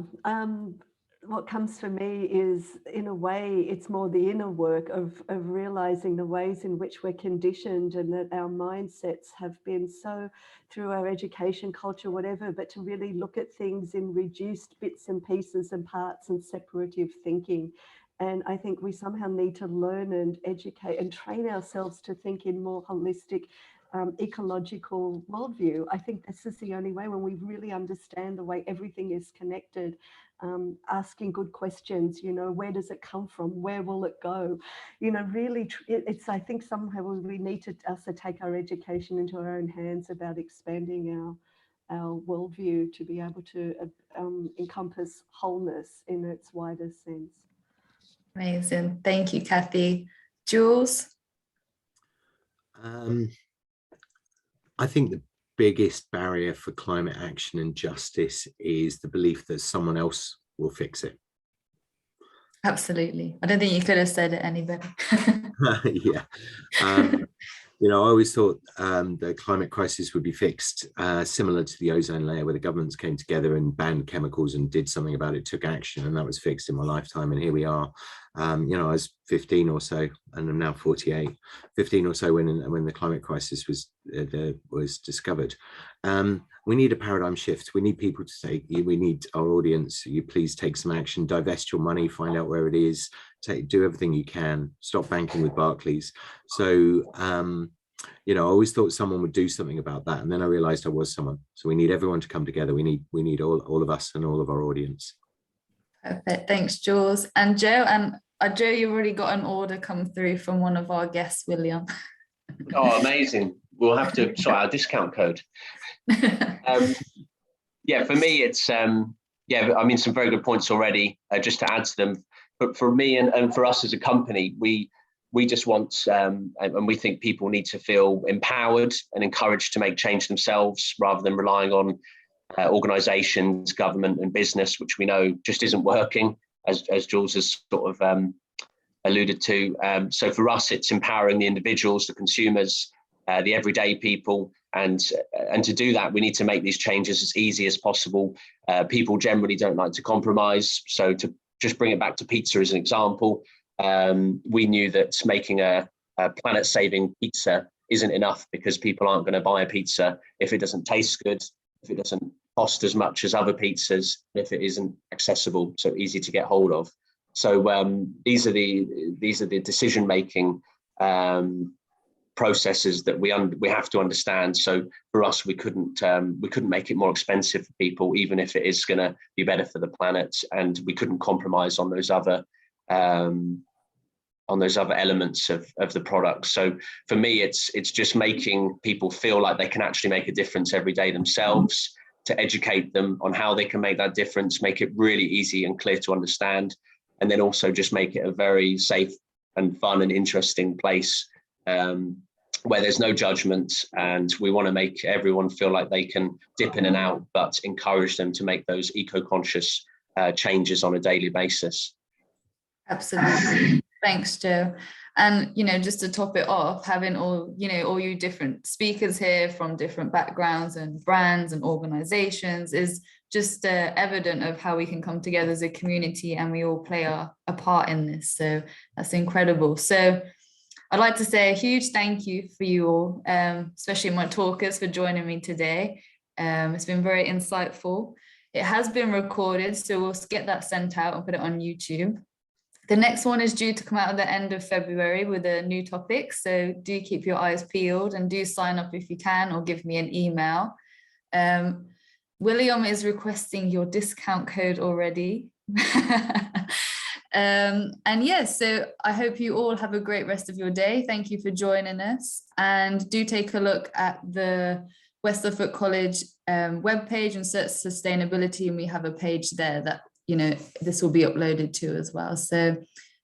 what comes for me is, in a way, it's more the inner work of realizing the ways in which we're conditioned and that our mindsets have been so, through our education, culture, whatever, but to really look at things in reduced bits and pieces and parts and separative thinking. And I think we somehow need to learn and educate and train ourselves to think in more holistic, ecological worldview. I think this is the only way, when we really understand the way everything is connected, asking good questions, where does it come from? Where will it go? Really, I think somehow we need to also take our education into our own hands about expanding our worldview to be able to encompass wholeness in its widest sense. Amazing. Thank you, Kathy. Jules? I think the biggest barrier for climate action and justice is the belief that someone else will fix it. Absolutely. I don't think you could have said it any better. Yeah. I always thought the climate crisis would be fixed similar to the ozone layer, where the governments came together and banned chemicals and did something about it, took action, and that was fixed in my lifetime. And here we are. I was 15 or so, and I'm now 48. 15 or so when the climate crisis was discovered. We need a paradigm shift. We need people to say, we need our audience, you please take some action, divest your money, find out where it is, do everything you can, stop banking with Barclays. So, I always thought someone would do something about that. And then I realized I was someone. So we need everyone to come together. We need all of us and all of our audience. Perfect. Thanks, Jules. And Joe, Joe, you've already got an order come through from one of our guests, William. Oh, amazing. We'll have to sort out a discount code. Yeah, for me, it's, some very good points already, just to add to them. But for me and for us as a company, we just want, and we think people need to feel empowered and encouraged to make change themselves, rather than relying on organizations, government and business, which we know just isn't working, as Jules has sort of alluded to. So for us, it's empowering the individuals, the consumers, the everyday people. And to do that, we need to make these changes as easy as possible. People generally don't like to compromise. So to just bring it back to pizza as an example, we knew that making a planet-saving pizza isn't enough, because people aren't going to buy a pizza if it doesn't taste good, if it doesn't cost as much as other pizzas, if it isn't accessible, so easy to get hold of. So these are the decision making processes that we have to understand. So for us, we couldn't make it more expensive for people, even if it is going to be better for the planet, and we couldn't compromise on those other elements of the product. So for me, it's just making people feel like they can actually make a difference every day themselves, to educate them on how they can make that difference, make it really easy and clear to understand, and then also just make it a very safe and fun and interesting place where there's no judgment. And we want to make everyone feel like they can dip in and out, but encourage them to make those eco-conscious changes on a daily basis. Absolutely. Thanks, Joe. And, just to top it off, having all you different speakers here from different backgrounds and brands and organizations is just evident of how we can come together as a community, and we all play a part in this. So that's incredible. So I'd like to say a huge thank you for you all, especially my talkers, for joining me today. It's been very insightful. It has been recorded, so we'll get that sent out and put it on YouTube. The next one is due to come out at the end of February with a new topic. So do keep your eyes peeled and do sign up if you can, or give me an email. William is requesting your discount code already. And yes, so I hope you all have a great rest of your day. Thank you for joining us, and do take a look at the West Suffolk College webpage and search sustainability, and we have a page there that this will be uploaded to as well. So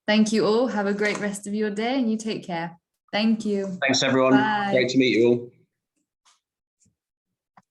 thank you all. Have a great rest of your day, and you take care. Thank you. Thanks, everyone. Bye. Great to meet you all.